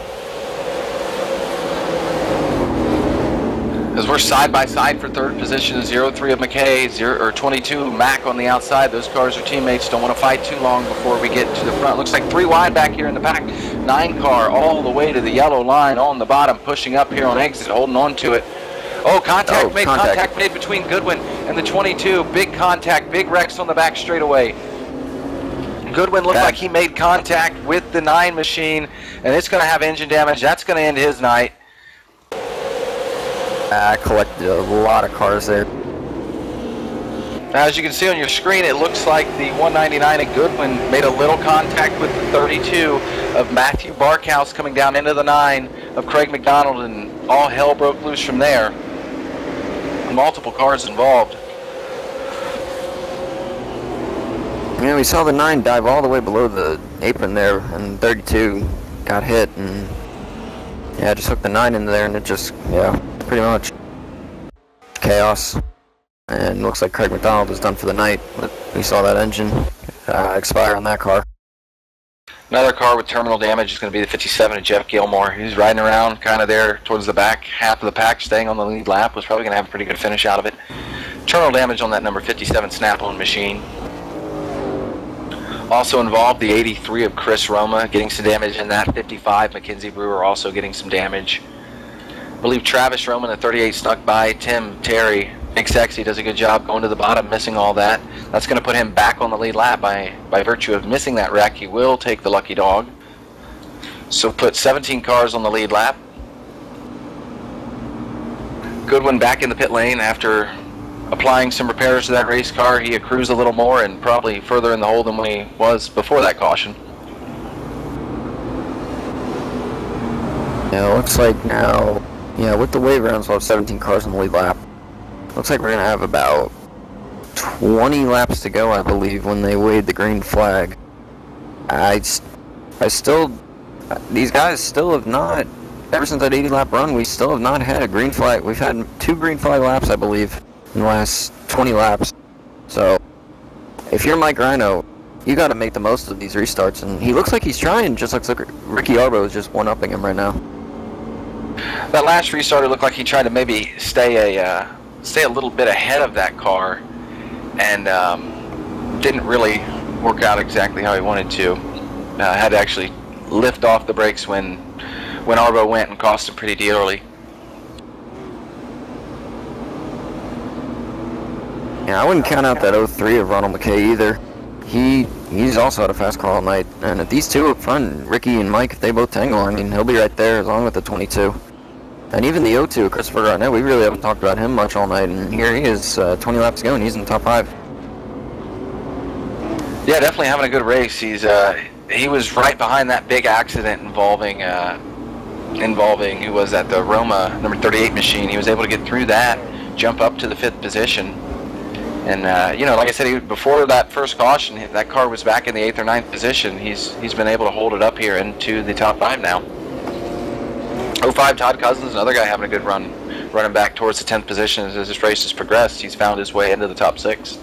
As we're side by side for 3rd position, 03 of McKay, 22 Mack on the outside. Those cars are teammates. Don't want to fight too long before we get to the front. Looks like 3 wide back here in the pack. 9 car all the way to the yellow line on the bottom, pushing up here on exit, holding on to it. Oh, contact made between Goodwin and the 22. Big contact, big wrecks on the back straightaway. Goodwin looked like he made contact with the 9 machine, and it's going to have engine damage. That's going to end his night. I collected a lot of cars there. Now, as you can see on your screen, it looks like the 199 at Goodwin made a little contact with the 32 of Matthew Barkhouse coming down into the 9 of Craig McDonald, and all hell broke loose from there. Multiple cars involved. Yeah, we saw the 9 dive all the way below the apron there, and 32 got hit, and yeah, just hooked the 9 into there, and it just, yeah, pretty much chaos. And looks like Craig McDonald is done for the night. We saw that engine expire on that car. Another car with terminal damage is going to be the 57 of Jeff Gilmore. He's riding around kind of there towards the back half of the pack, staying on the lead lap. Was probably going to have a pretty good finish out of it. Terminal damage on that number 57 snap-on machine. Also involved the 83 of Chris Roma, getting some damage in that. 55 Mackenzie Brewer also getting some damage. I believe Travis Roman, the 38, stuck by. Tim Terry, Big Sexy, does a good job going to the bottom, missing all that. That's going to put him back on the lead lap by virtue of missing that wreck. He will take the lucky dog. So put 17 cars on the lead lap. Goodwin back in the pit lane after applying some repairs to that race car. He accrues a little more and probably further in the hole than when he was before that caution. Yeah, it looks like now, yeah, with the wave rounds, we'll have 17 cars on the lead lap. Looks like we're going to have about 20 laps to go, I believe, when they wave the green flag. I still, these guys still have not, ever since that 80 lap run, we still have not had a green flag. We've had 2 green flag laps, I believe, in the last 20 laps. So, if you're Mike Rhino, you got to make the most of these restarts, and he looks like he's trying. Just looks like Ricky Arbo is just one-upping him right now. That last restarter looked like he tried to maybe stay a little bit ahead of that car, and didn't really work out exactly how he wanted to. Had to actually lift off the brakes when Arbo went and cost him pretty dearly. Yeah, I wouldn't count out that 03 of Ronald McKay either. He's also had a fast car all night. And if these two up front, Ricky and Mike, if they both tangle, I mean, he'll be right there along with the 22. And even the 02, Christopher Garnett, we really haven't talked about him much all night. And here he is, 20 laps to go, and he's in the top 5. Yeah, definitely having a good race. He was right behind that big accident involving who was at the Roma number 38 machine. He was able to get through that, jump up to the 5th position, and you know, like I said, before that first caution, that car was back in the 8th or 9th position. He's been able to hold it up here into the top 5 now. 05 Todd Cousins, another guy having a good run, running back towards the 10th position as this race has progressed. He's found his way into the top 6.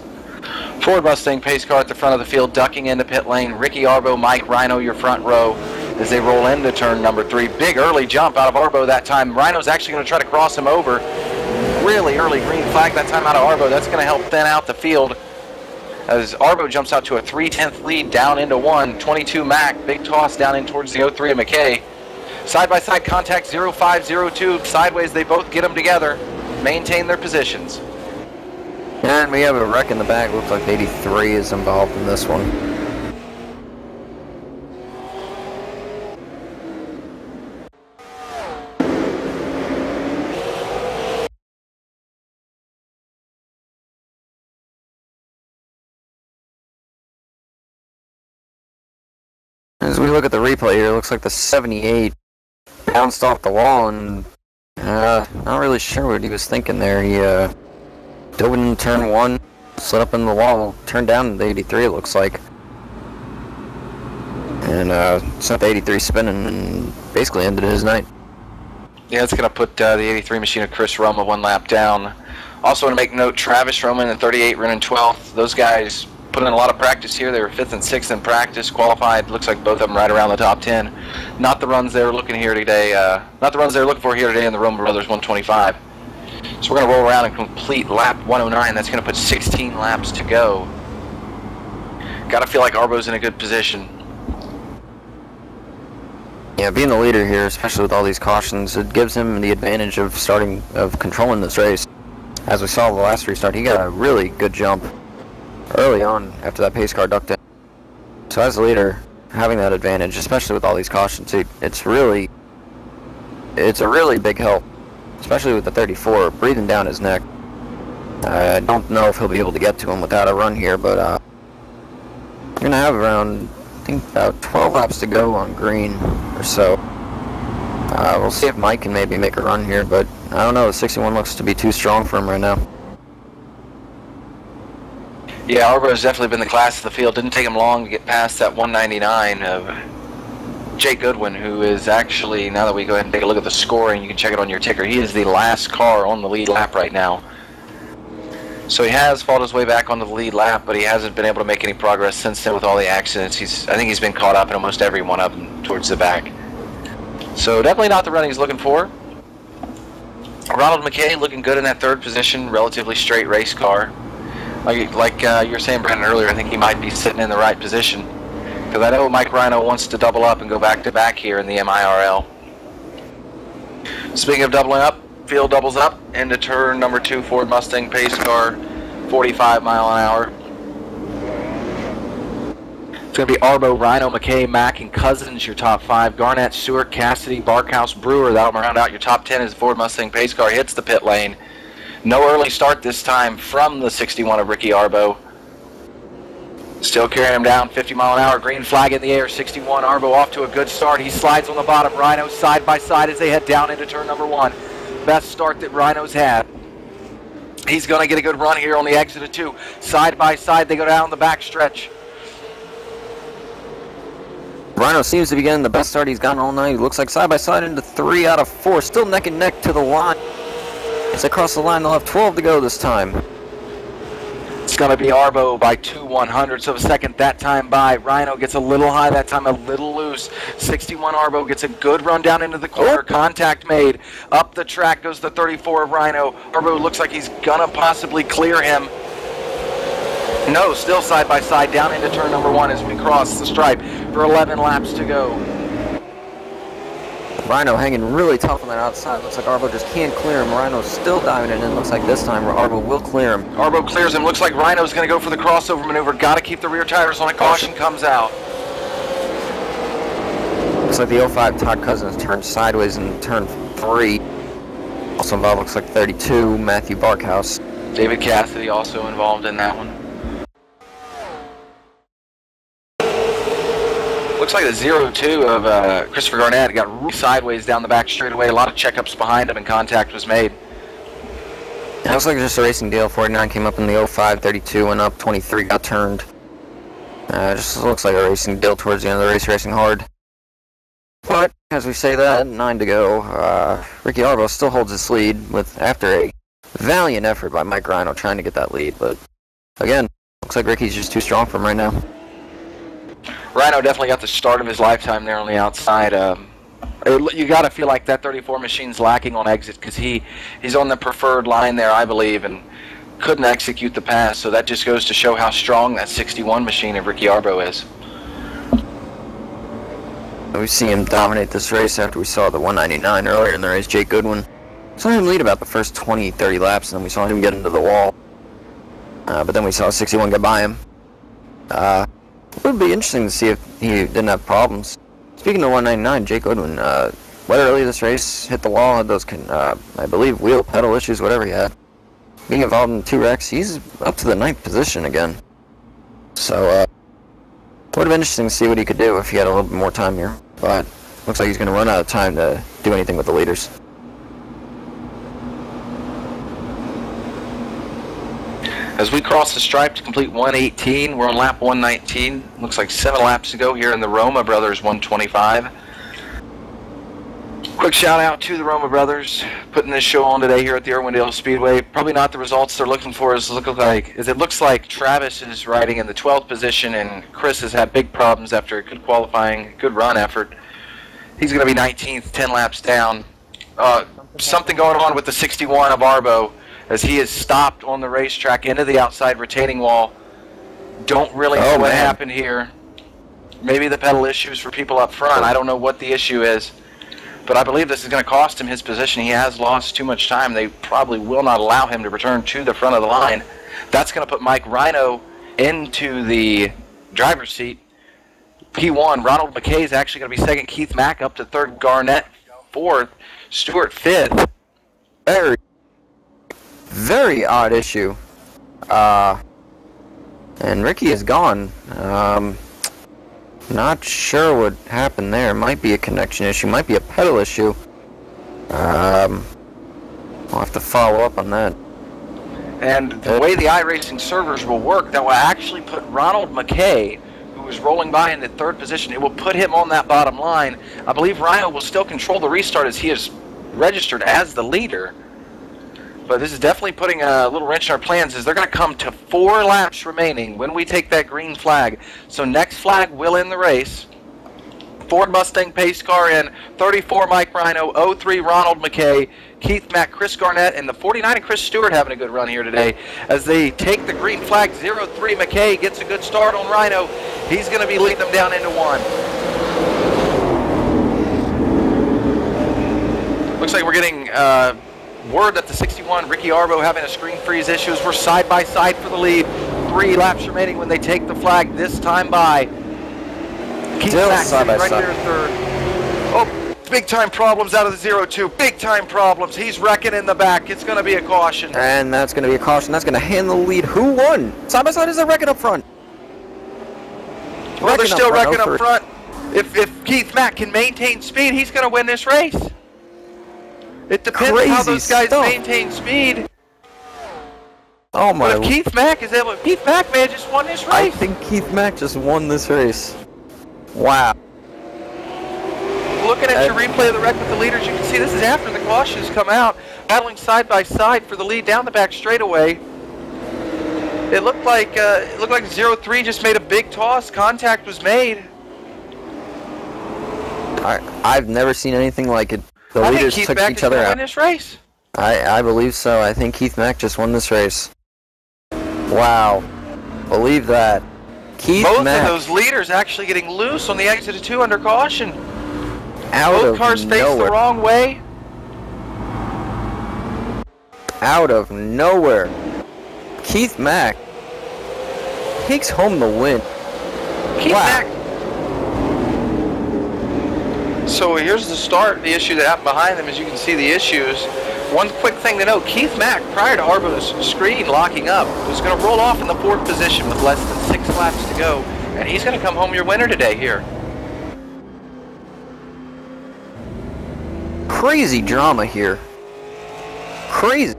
Ford Mustang pace car at the front of the field, ducking into pit lane. Ricky Arbo, Mike Rhino, your front row as they roll into turn number 3. Big early jump out of Arbo that time. Rhino's actually going to try to cross him over. Really early green flag that time out of Arbo. That's going to help thin out the field as Arbo jumps out to a 3/10 lead down into 1. 22 Mac, big toss down in towards the 03 of McKay. Side-by-side contact 0502. Sideways, they both get them together, maintain their positions. And we have a wreck in the back. Looks like 83 is involved in this one. As we look at the replay here, it looks like the 78 bounced off the wall, and not really sure what he was thinking there. He dove in turn 1, slid up in the wall, turned down the 83 it looks like, and sent the 83 spinning and basically ended his night. Yeah, it's going to put the 83 machine of Chris Roma 1 lap down. Also want to make note, Travis Roman and 38 running 12th. Those guys put in a lot of practice here. They were 5th and 6th in practice, qualified. Looks like both of them right around the top 10. Not the runs they were looking here today. Not the runs they were looking for here today in the Roma Brothers 125. So we're going to roll around and complete lap 109. That's going to put 16 laps to go. Got to feel like Arbo's in a good position. Yeah, being the leader here, especially with all these cautions, it gives him the advantage of controlling this race. As we saw the last restart, he got a really good jump early on after that pace car ducked in. So as the leader, having that advantage, especially with all these cautions, it's a really big help, especially with the 34 breathing down his neck. I don't know if he'll be able to get to him without a run here, but we're going to have around, I think, about 12 laps to go on green or so. We'll see if Mike can maybe make a run here, but I don't know, the 61 looks to be too strong for him right now. Yeah, Arbo's definitely been the class of the field. Didn't take him long to get past that 199 of Jake Goodwin, who is actually, now that we go ahead and take a look at the scoring, you can check it on your ticker, he is the last car on the lead lap right now. So he has fought his way back onto the lead lap, but he hasn't been able to make any progress since then with all the accidents. I think he's been caught up in almost every one of them towards the back. So definitely not the run he's looking for. Ronald McKay looking good in that 3rd position, relatively straight race car. Like you were saying, Brandon, earlier, I think he might be sitting in the right position. Because I know Mike Rhino wants to double up and go back-to-back here in the MiRL. Speaking of doubling up, field doubles up into turn number 2 Ford Mustang pace car, 45 mile an hour. It's going to be Arbo, Rhino, McKay, Mack, and Cousins, your top 5. Garnett, Stewart, Cassidy, Barkhouse, Brewer. That'll round out your top 10 as the Ford Mustang pace car hits the pit lane. No early start this time from the 61 of Ricky Arbo. Still carrying him down, 50 mile an hour, green flag in the air, 61. Arbo off to a good start. He slides on the bottom. Rhino side by side as they head down into turn number 1. Best start that Rhino's had. He's going to get a good run here on the exit of 2. Side by side, they go down the back stretch. Rhino seems to be getting the best start he's gotten all night. He looks like side by side into 3 out of 4. Still neck and neck to the line. As they cross the line, they'll have 12 to go this time. It's going to be Arbo by 2/100ths of a second that time by. Rhino gets a little high that time, a little loose. 61 Arbo gets a good run down into the corner. Contact made. Up the track goes the 34 of Rhino. Arbo looks like he's going to possibly clear him. No, still side by side down into turn number 1 as we cross the stripe for 11 laps to go. Rhino hanging really tough on that outside. Looks like Arbo just can't clear him. Rhino's still diving it in. Looks like this time Arbo will clear him. Arbo clears him. Looks like Rhino's going to go for the crossover maneuver. Got to keep the rear tires on it. Caution comes out. Looks like the 05 Todd Cousins turned sideways in turn 3. Also involved looks like 32, Matthew Barkhouse. David Cassidy also involved in that one. Looks like the 02 of Christopher Garnett got really sideways down the back straightaway. A lot of checkups behind him and contact was made. It looks like just a racing deal. 49 came up in the 05, 32 went up, 23 got turned. Just looks like a racing deal towards the end of the race, racing hard. But as we say that, 9 to go, Ricky Arbo still holds his lead with after a valiant effort by Mike Rhino trying to get that lead. But again, looks like Ricky's just too strong for him right now. Rhino definitely got the start of his lifetime there on the outside. You got to feel like that 34 machine's lacking on exit because he's on the preferred line there, I believe, and couldn't execute the pass. So that just goes to show how strong that 61 machine of Ricky Arbo is. We've seen him dominate this race after we saw the 199 earlier in the race. Jake Goodwin saw him lead about the first 20, 30 laps, and then we saw him get into the wall. But then we saw 61 go by him. It would be interesting to see if he didn't have problems. Speaking of 199, Jake Goodwin, went early this race, hit the wall, had those, I believe, wheel pedal issues, whatever he had. Being involved in 2 wrecks, he's up to the 9th position again. So, it would have been interesting to see what he could do if he had a little bit more time here. But looks like he's going to run out of time to do anything with the leaders. As we cross the stripe to complete 118, we're on lap 119. Looks like 7 laps to go here in the Roma Brothers 125. Quick shout out to the Roma Brothers putting this show on today here at the Irwindale Speedway. Probably not the results they're looking for. It looks like Travis is riding in the 12th position and Chris has had big problems after a good qualifying, good run effort. He's going to be 19th, 10 laps down. Something going on with the 61 of Arbo, as he is stopped on the racetrack into the outside retaining wall. Don't really know what happened here. Maybe the pedal issues for people up front. I don't know what the issue is. But I believe this is going to cost him his position. He has lost too much time. They probably will not allow him to return to the front of the line. That's going to put Mike Rhino into the driver's seat. P1, Ronald McKay is actually going to be second. Keith Mack up to third. Garnett fourth. Stewart fifth. Very odd issue. And Ricky is gone. Not sure what happened there. Might be a connection issue. Might be a pedal issue. I'll have to follow up on that. And the way the iRacing servers will work, that will actually put Ronald McKay, who is rolling by in the 3rd position, it will put him on that bottom line. I believe Rhino will still control the restart as he is registered as the leader. But this is definitely putting a little wrench in our plans, as they're going to come to 4 laps remaining when we take that green flag. So next flag will end the race. Ford Mustang pace car in, 34 Mike Rhino, 03 Ronald McKay, Keith Mack, Chris Garnett, and the 49 and Chris Stewart having a good run here today. As they take the green flag, 03 McKay gets a good start on Rhino. He's going to be leading them down into 1. Looks like we're getting word that the 61, Ricky Arbo, having a screen freeze issues. We're side by side for the lead. 3 laps remaining when they take the flag this time by. Keith Mack right there in 3rd. Oh, big time problems out of the 02. Big time problems. He's wrecking in the back. It's going to be a caution. And that's going to be a caution. That's going to hand the lead. Who won? Side by side is a wrecking up front. Well, they're still wrecking up front. If Keith Mack can maintain speed, he's going to win this race. It depends on how those guys maintain speed. Oh my! But if Keith Mack is able, Keith Mack may have just won this race. I think Keith Mack just won this race. Wow. Looking at your replay of the wreck with the leaders, you can see this is after the cautions come out, battling side by side for the lead down the back straightaway. It looked like 03 just made a big toss. Contact was made. I've never seen anything like it. The I leaders think took Keith Mack each other out. Win this race. I believe so. I think Keith Mack just won this race. Wow. Believe that. Keith Both Mack. of those leaders actually getting loose on the exit of 2 under caution. Both cars face the wrong way. Out of nowhere, Keith Mack takes home the win. Keith Mack. So here's the start. The issue that happened behind them, as you can see the issues. One quick thing to note, Keith Mack, prior to Arbo's screen locking up, was going to roll off in the 4th position with less than 6 laps to go, and he's going to come home your winner today here. Crazy drama here. Crazy.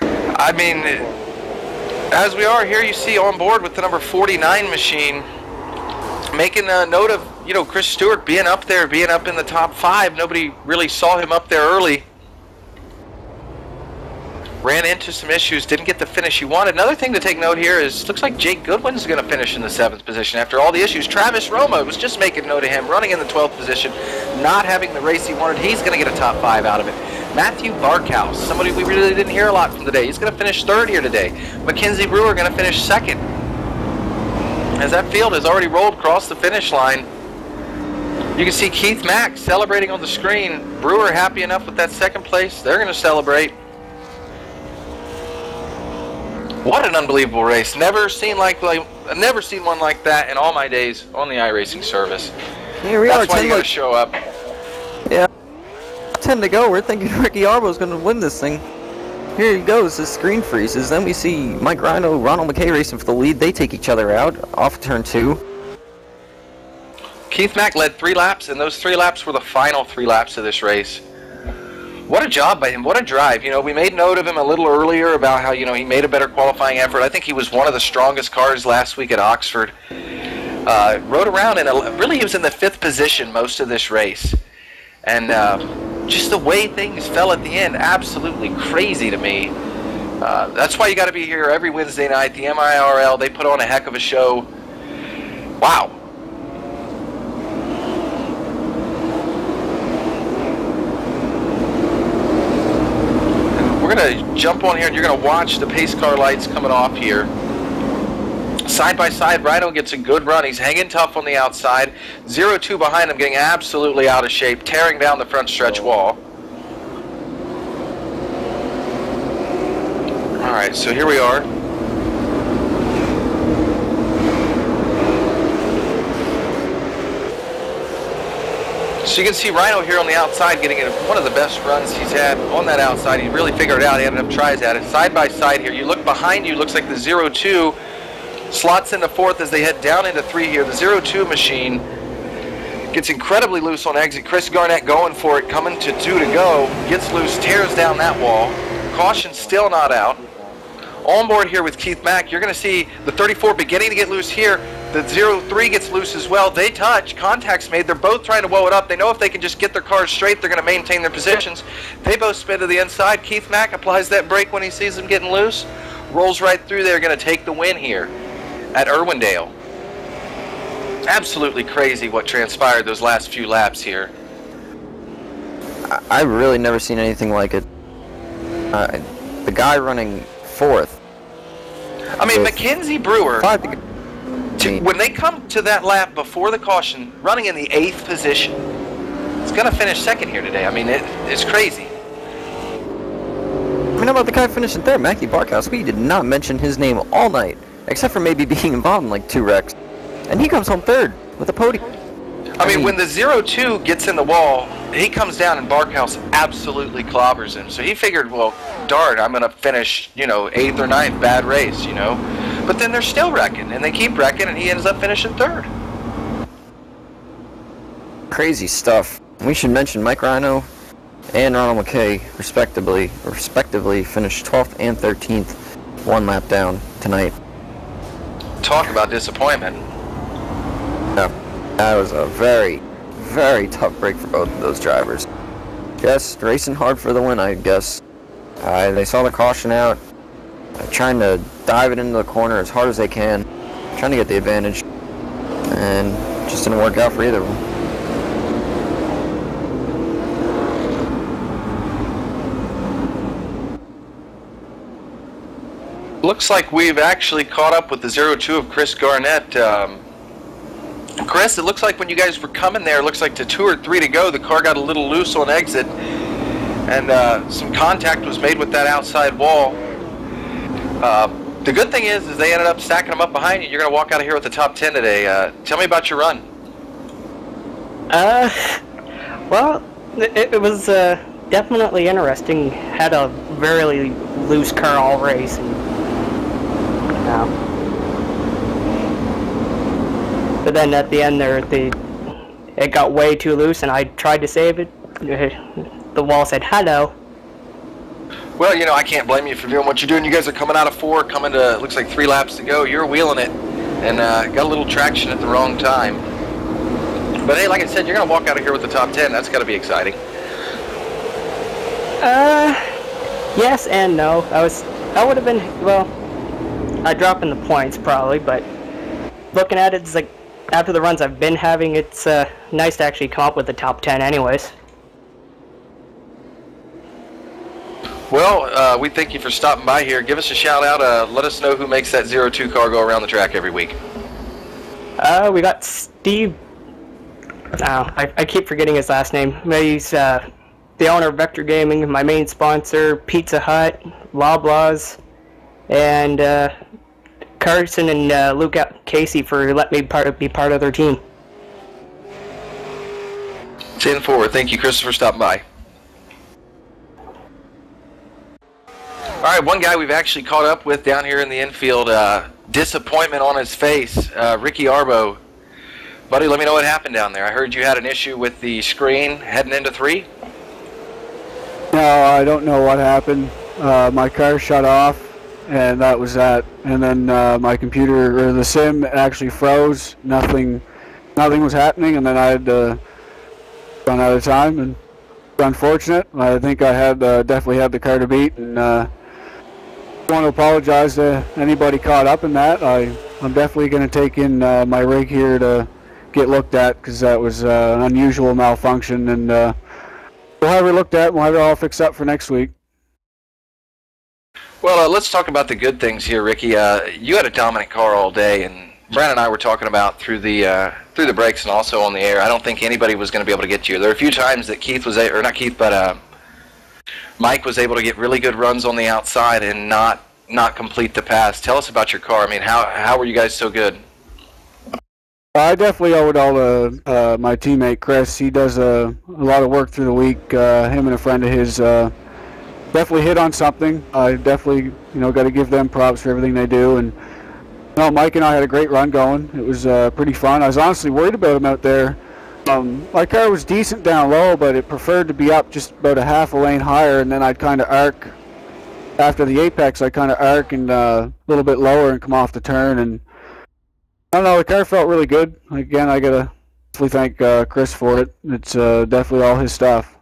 I mean, as we are here, you see on board with the number 49 machine, making a note of, you know, Chris Stewart being up there, being up in the top 5. Nobody really saw him up there early. Ran into some issues, didn't get the finish he wanted. Another thing to take note here is, looks like Jake Goodwin's going to finish in the 7th position after all the issues. Travis Roma was just making note of him, running in the 12th position, not having the race he wanted. He's going to get a top 5 out of it. Matthew Barkhouse, somebody we really didn't hear a lot from today. He's going to finish 3rd here today. Mackenzie Brewer going to finish 2nd. As that field has already rolled across the finish line. You can see Keith Mack celebrating on the screen. Brewer happy enough with that 2nd place. They're going to celebrate. What an unbelievable race. Never seen one like that in all my days on the iRacing service. Here we That's are, why you got to show up. Yeah. 10 to go. We're thinking Ricky Arbo's going to win this thing. Here he goes. The screen freezes. Then we see Mike Rhino, Ronald McKay racing for the lead. They take each other out off turn 2. Keith Mack led 3 laps, and those 3 laps were the final 3 laps of this race. What a job by him. What a drive. You know, we made note of him a little earlier about how, you know, he made a better qualifying effort. I think he was one of the strongest cars last week at Oxford. Rode around, and really he was in the 5th position most of this race. And just the way things fell at the end, absolutely crazy to me. That's why you got to be here every Wednesday night. The MiRL, they put on a heck of a show. Wow. We're going to jump on here and you're going to watch the pace car lights coming off here. Side by side, Rhino gets a good run. He's hanging tough on the outside. 0-2 behind him, getting absolutely out of shape, tearing down the front stretch wall. Alright, so here we are. So you can see Rhino here on the outside getting one of the best runs he's had on that outside. He really figured it out. He had enough tries at it. Side by side here. You look behind you, looks like the 0-2 slots into 4th as they head down into 3 here. The 0-2 machine gets incredibly loose on exit. Chris Garnett going for it, coming to 2 to go. Gets loose, tears down that wall. Caution still not out. On board here with Keith Mack, you're going to see the 34 beginning to get loose here. The 0-3 gets loose as well. They touch. Contact's made. They're both trying to woe it up. They know if they can just get their cars straight, they're going to maintain their positions. They both spin to the inside. Keith Mack applies that brake when he sees them getting loose. Rolls right through. They're going to take the win here at Irwindale. Absolutely crazy what transpired those last few laps here. I've really never seen anything like it. The guy running 4th. I mean, Mackenzie Brewer, when they come to that lap before the caution, running in the 8th position, it's going to finish 2nd here today. I mean, it's crazy. I mean, how about the guy finishing 3rd, Matthew Barkhouse? We did not mention his name all night, except for maybe being involved in like 2 wrecks. And he comes home 3rd with a podium. I mean, when the 0-2 gets in the wall, he comes down and Barkhouse absolutely clobbers him. So he figured, well, darn, I'm going to finish, you know, 8th or 9th, bad race, you know. But then they're still wrecking, and they keep wrecking, and he ends up finishing 3rd. Crazy stuff. We should mention Mike Rhino and Ronald McKay, respectively, finished 12th and 13th, 1 lap down tonight. Talk about disappointment. Yeah, that was a very, very tough break for both of those drivers. Yes, racing hard for the win, I guess. They saw the caution out, trying to dive it into the corner as hard as they can, trying to get the advantage, and just didn't work out for either of them. Looks like we've actually caught up with the 0-2 of Chris Garnett. Chris, it looks like when you guys were coming there, it looks like to 2 or 3 to go, the car got a little loose on exit, and some contact was made with that outside wall. The good thing is they ended up stacking them up behind you. You're going to walk out of here with the top 10 today. Tell me about your run. Well, it was definitely interesting. Had a very loose car all race. And, but then at the end there, it got way too loose, and I tried to save it. The wall said hello. Well, you know, I can't blame you for doing what you're doing. You guys are coming out of 4, coming to, looks like 3 laps to go. You're wheeling it, and got a little traction at the wrong time. But hey, like I said, you're going to walk out of here with the top 10. That's got to be exciting. Yes and no. I would have been, well, I'd drop in the points probably, but looking at it, it's like, after the runs I've been having, it's nice to actually come up with the top 10 anyways. Well, we thank you for stopping by here. Give us a shout out. Let us know who makes that 02 car go around the track every week. We got Steve. I keep forgetting his last name. He's the owner of Vector Gaming, my main sponsor, Pizza Hut, Loblaws, and Carson and Luke Casey for letting me be part of their team. 10-4. Thank you, Christopher, for stopping by. All right, one guy we've actually caught up with down here in the infield, disappointment on his face, Ricky Arbo. Buddy, let me know what happened down there. I heard you had an issue with the screen heading into 3. No, I don't know what happened. My car shut off, and that was that. And then my computer, or the sim, actually froze. Nothing was happening, and then I had to run out of time. And unfortunate. I think I had definitely had the car to beat, and I want to apologize to anybody caught up in that. I'm definitely going to take in my rig here to get looked at, because that was an unusual malfunction, and we'll have it looked at. We'll have it all fixed up for next week. Well, let's talk about the good things here, Ricky. You had a dominant car all day, and Brandon and I were talking about through the breaks and also on the air. I don't think anybody was going to be able to get you. There were a few times that Keith was, or not Keith, but Mike was able to get really good runs on the outside and not complete the pass. Tell us about your car. I mean, how were you guys so good? I definitely owe it all to my teammate Chris. He does a lot of work through the week. Him and a friend of his definitely hit on something. I definitely got to give them props for everything they do. And Mike and I had a great run going. It was pretty fun. I was honestly worried about him out there. My car was decent down low, but it preferred to be up just about a half a lane higher, and then I'd kind of arc. After the apex, I kind of arc and a little bit lower and come off the turn. And I don't know, the car felt really good. Again, I got to definitely thank Chris for it. It's definitely all his stuff.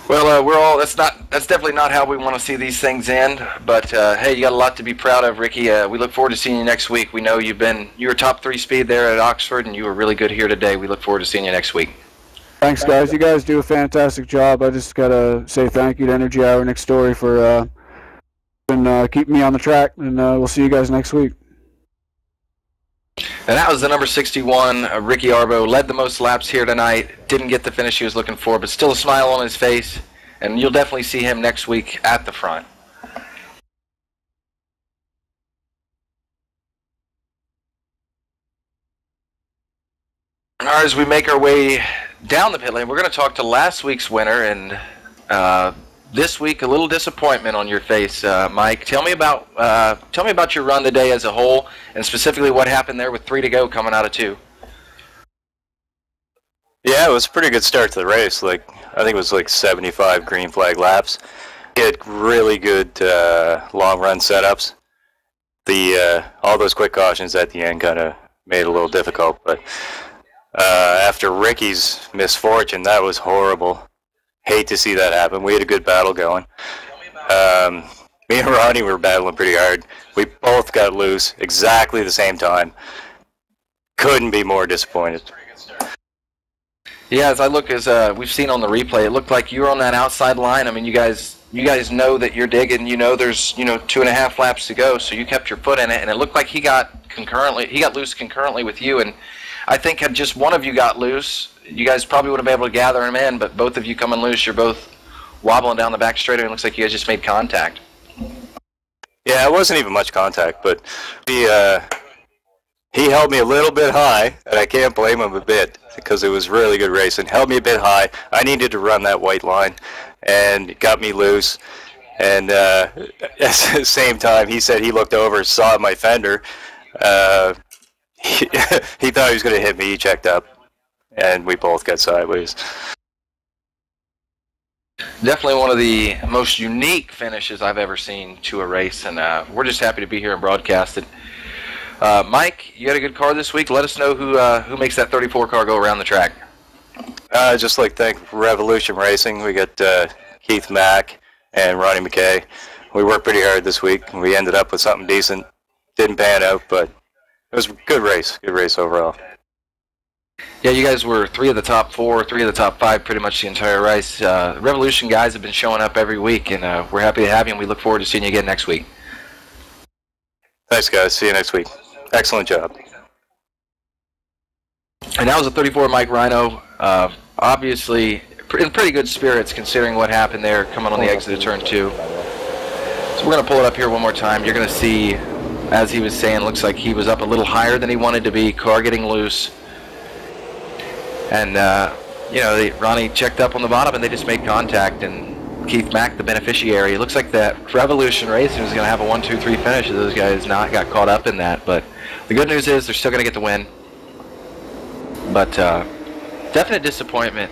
Well, that's definitely not how we want to see these things end. But hey, you got a lot to be proud of, Ricky. We look forward to seeing you next week. We know you were top 3 speed there at Oxford, and you were really good here today. We look forward to seeing you next week. Thanks, guys. You guys do a fantastic job. I just gotta say thank you to Energy Hour Next Story for keeping me on the track, and we'll see you guys next week. And that was the number 61, Ricky Arbo. Led the most laps here tonight. Didn't get the finish he was looking for, but still a smile on his face. And you'll definitely see him next week at the front. All right, as we make our way down the pit lane, we're going to talk to last week's winner, and this week a little disappointment on your face, Mike. Tell me about your run today as a whole, and specifically what happened there with 3 to go coming out of 2. Yeah, it was a pretty good start to the race. I think it was 75 green flag laps. We had really good long run setups. All those quick cautions at the end kind of made it a little difficult, but after Ricky's misfortune, that was horrible. Hate to see that happen. We had a good battle going. Me and Ronnie were battling pretty hard. We both got loose exactly the same time. Couldn't be more disappointed. Yeah, as we've seen on the replay, it looked like you were on that outside line. I mean, you guys you guys know that you're digging. You know there's 2.5 laps to go, so you kept your foot in it, and it looked like he got loose concurrently with you. And I think had just one of you got loose, you guys probably would have been able to gather him in. But both of you coming loose, you're both wobbling down the back straight, and it looks like you guys just made contact. Yeah, it wasn't even much contact, but he held me a little bit high, and I can't blame him a bit because it was really good racing. Held me a bit high. I needed to run that white line, and it got me loose. And at the same time, he said he looked over, saw my fender. He thought he was going to hit me. He checked up, and we both got sideways. Definitely one of the most unique finishes I've ever seen to a race, and we're just happy to be here and broadcast it. Mike, you had a good car this week. Let us know who makes that 34 car go around the track. Just like thank Revolution Racing. We got Keith Mack and Ronnie McKay. We worked pretty hard this week, and we ended up with something decent. Didn't pan out, but it was a good race overall. Yeah, you guys were 3 of the top 4, 3 of the top 5 pretty much the entire race. Revolution guys have been showing up every week, and we're happy to have you, and we look forward to seeing you again next week. Thanks, guys. See you next week. Excellent job. And that was a 34 Mike Rhino. Obviously, in pretty good spirits considering what happened there coming on the exit of turn 2. So we're going to pull it up here one more time. You're going to see, as he was saying, looks like he was up a little higher than he wanted to be, car getting loose. And, Ronnie checked up on the bottom, and they just made contact, and Keith Mack, the beneficiary. It looks like that Revolution Racing was going to have a 1-2-3 finish if those guys got caught up in that. But the good news is they're still going to get the win. But definite disappointment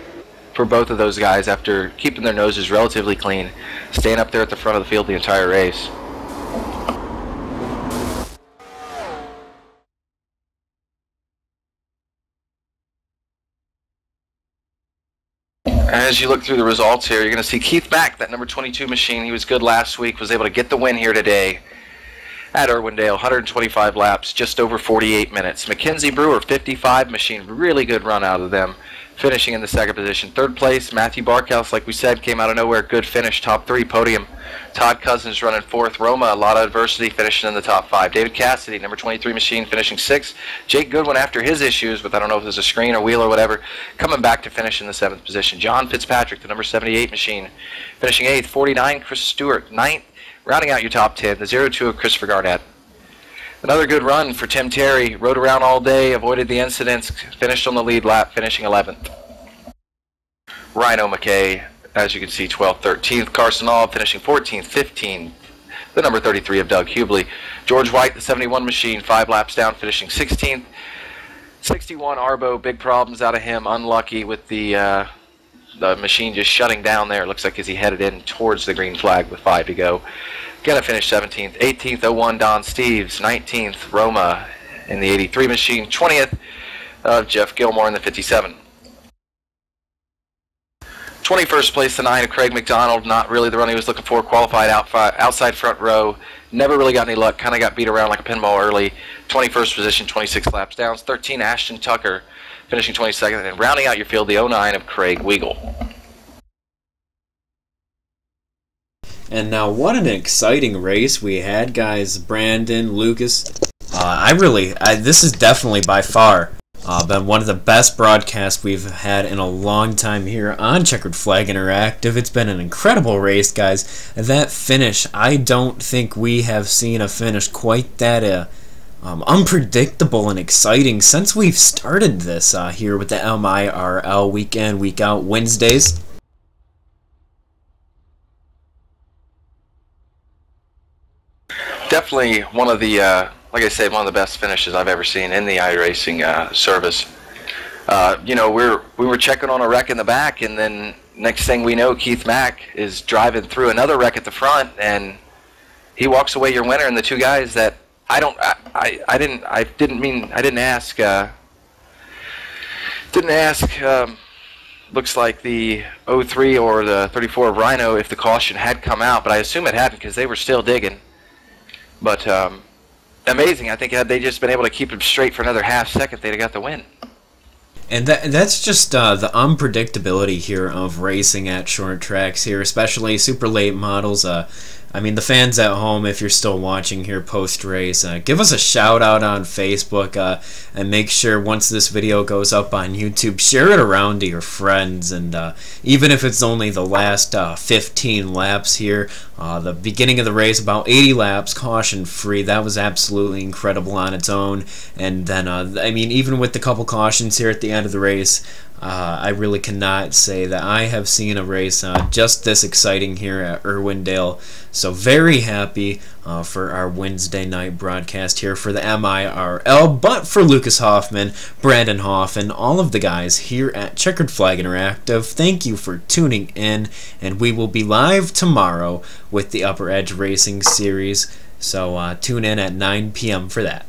for both of those guys after keeping their noses relatively clean, staying up there at the front of the field the entire race. As you look through the results here, you're going to see Keith Mack, that number 22 machine. He was good last week, was able to get the win here today at Irwindale. 125 laps, just over 48 minutes. Mackenzie Brewer, 55 machine, really good run out of them, finishing in the 2nd position. 3rd place, Matthew Barkhouse, like we said, came out of nowhere, good finish, top 3 podium. Todd Cousins running 4th. Roma, a lot of adversity, finishing in the top 5. David Cassidy, number 23 machine, finishing 6th. Jake Goodwin, after his issues with, I don't know if it was a screen or wheel or whatever, coming back to finish in the 7th position. John Fitzpatrick, the number 78 machine, finishing 8th. 49, Chris Stewart, 9th. Rounding out your top 10, the 0-2 of Christopher Garnett. Another good run for Tim Terry. Rode around all day, avoided the incidents, finished on the lead lap, finishing 11th. Rhino McKay, as you can see, 12th, 13th. Carson All finishing 14th, 15th. The number 33 of Doug Hubley. George White, the 71 machine, 5 laps down, finishing 16th. 61 Arbo, big problems out of him. Unlucky with the machine just shutting down there. Looks like as he headed in towards the green flag with 5 to go. Gonna finish 17th. 18th, 01 Don Steves. 19th, Roma in the 83 machine. 20th, Jeff Gilmore in the 57. 21st place, the 9 of Craig McDonald, not really the run he was looking for, qualified outside front row, never really got any luck, kind of got beat around like a pinball early. 21st position, 26 laps down. 13, Ashton Tucker, finishing 22nd, and rounding out your field, the 09 of Craig Weigel. And now what an exciting race we had, guys. Brandon, Lucas, this is definitely by far been one of the best broadcasts we've had in a long time here on Checkered Flag Interactive. It's been an incredible race, guys. That finish, I don't think we have seen a finish quite that unpredictable and exciting since we've started this here with the MiRL week in, week out Wednesdays. Definitely one of the, like I said, one of the best finishes I've ever seen in the iRacing service. We were checking on a wreck in the back, and then next thing we know, Keith Mack is driving through another wreck at the front, and he walks away your winner. And the 2 guys that didn't ask. Looks like the 03 or the 34 of Rhino if the caution had come out, but I assume it hadn't because they were still digging. But amazing. I think had they just been able to keep him straight for another half second, they'd have got the win. And that's just the unpredictability here of racing at short tracks here, especially super late models. I mean, the fans at home, if you're still watching here post-race, give us a shout-out on Facebook, and make sure once this video goes up on YouTube, share it around to your friends, and even if it's only the last 15 laps here, the beginning of the race, about 80 laps, caution-free, that was absolutely incredible on its own, and then, I mean, even with the couple cautions here at the end of the race, I really cannot say that I have seen a race just this exciting here at Irwindale. So very happy for our Wednesday night broadcast here for the MiRL. But for Lucas Hoffman, Brandon Hoff, and all of the guys here at Checkered Flag Interactive, thank you for tuning in. And we will be live tomorrow with the Upper Edge Racing Series. So tune in at 9 p.m. for that.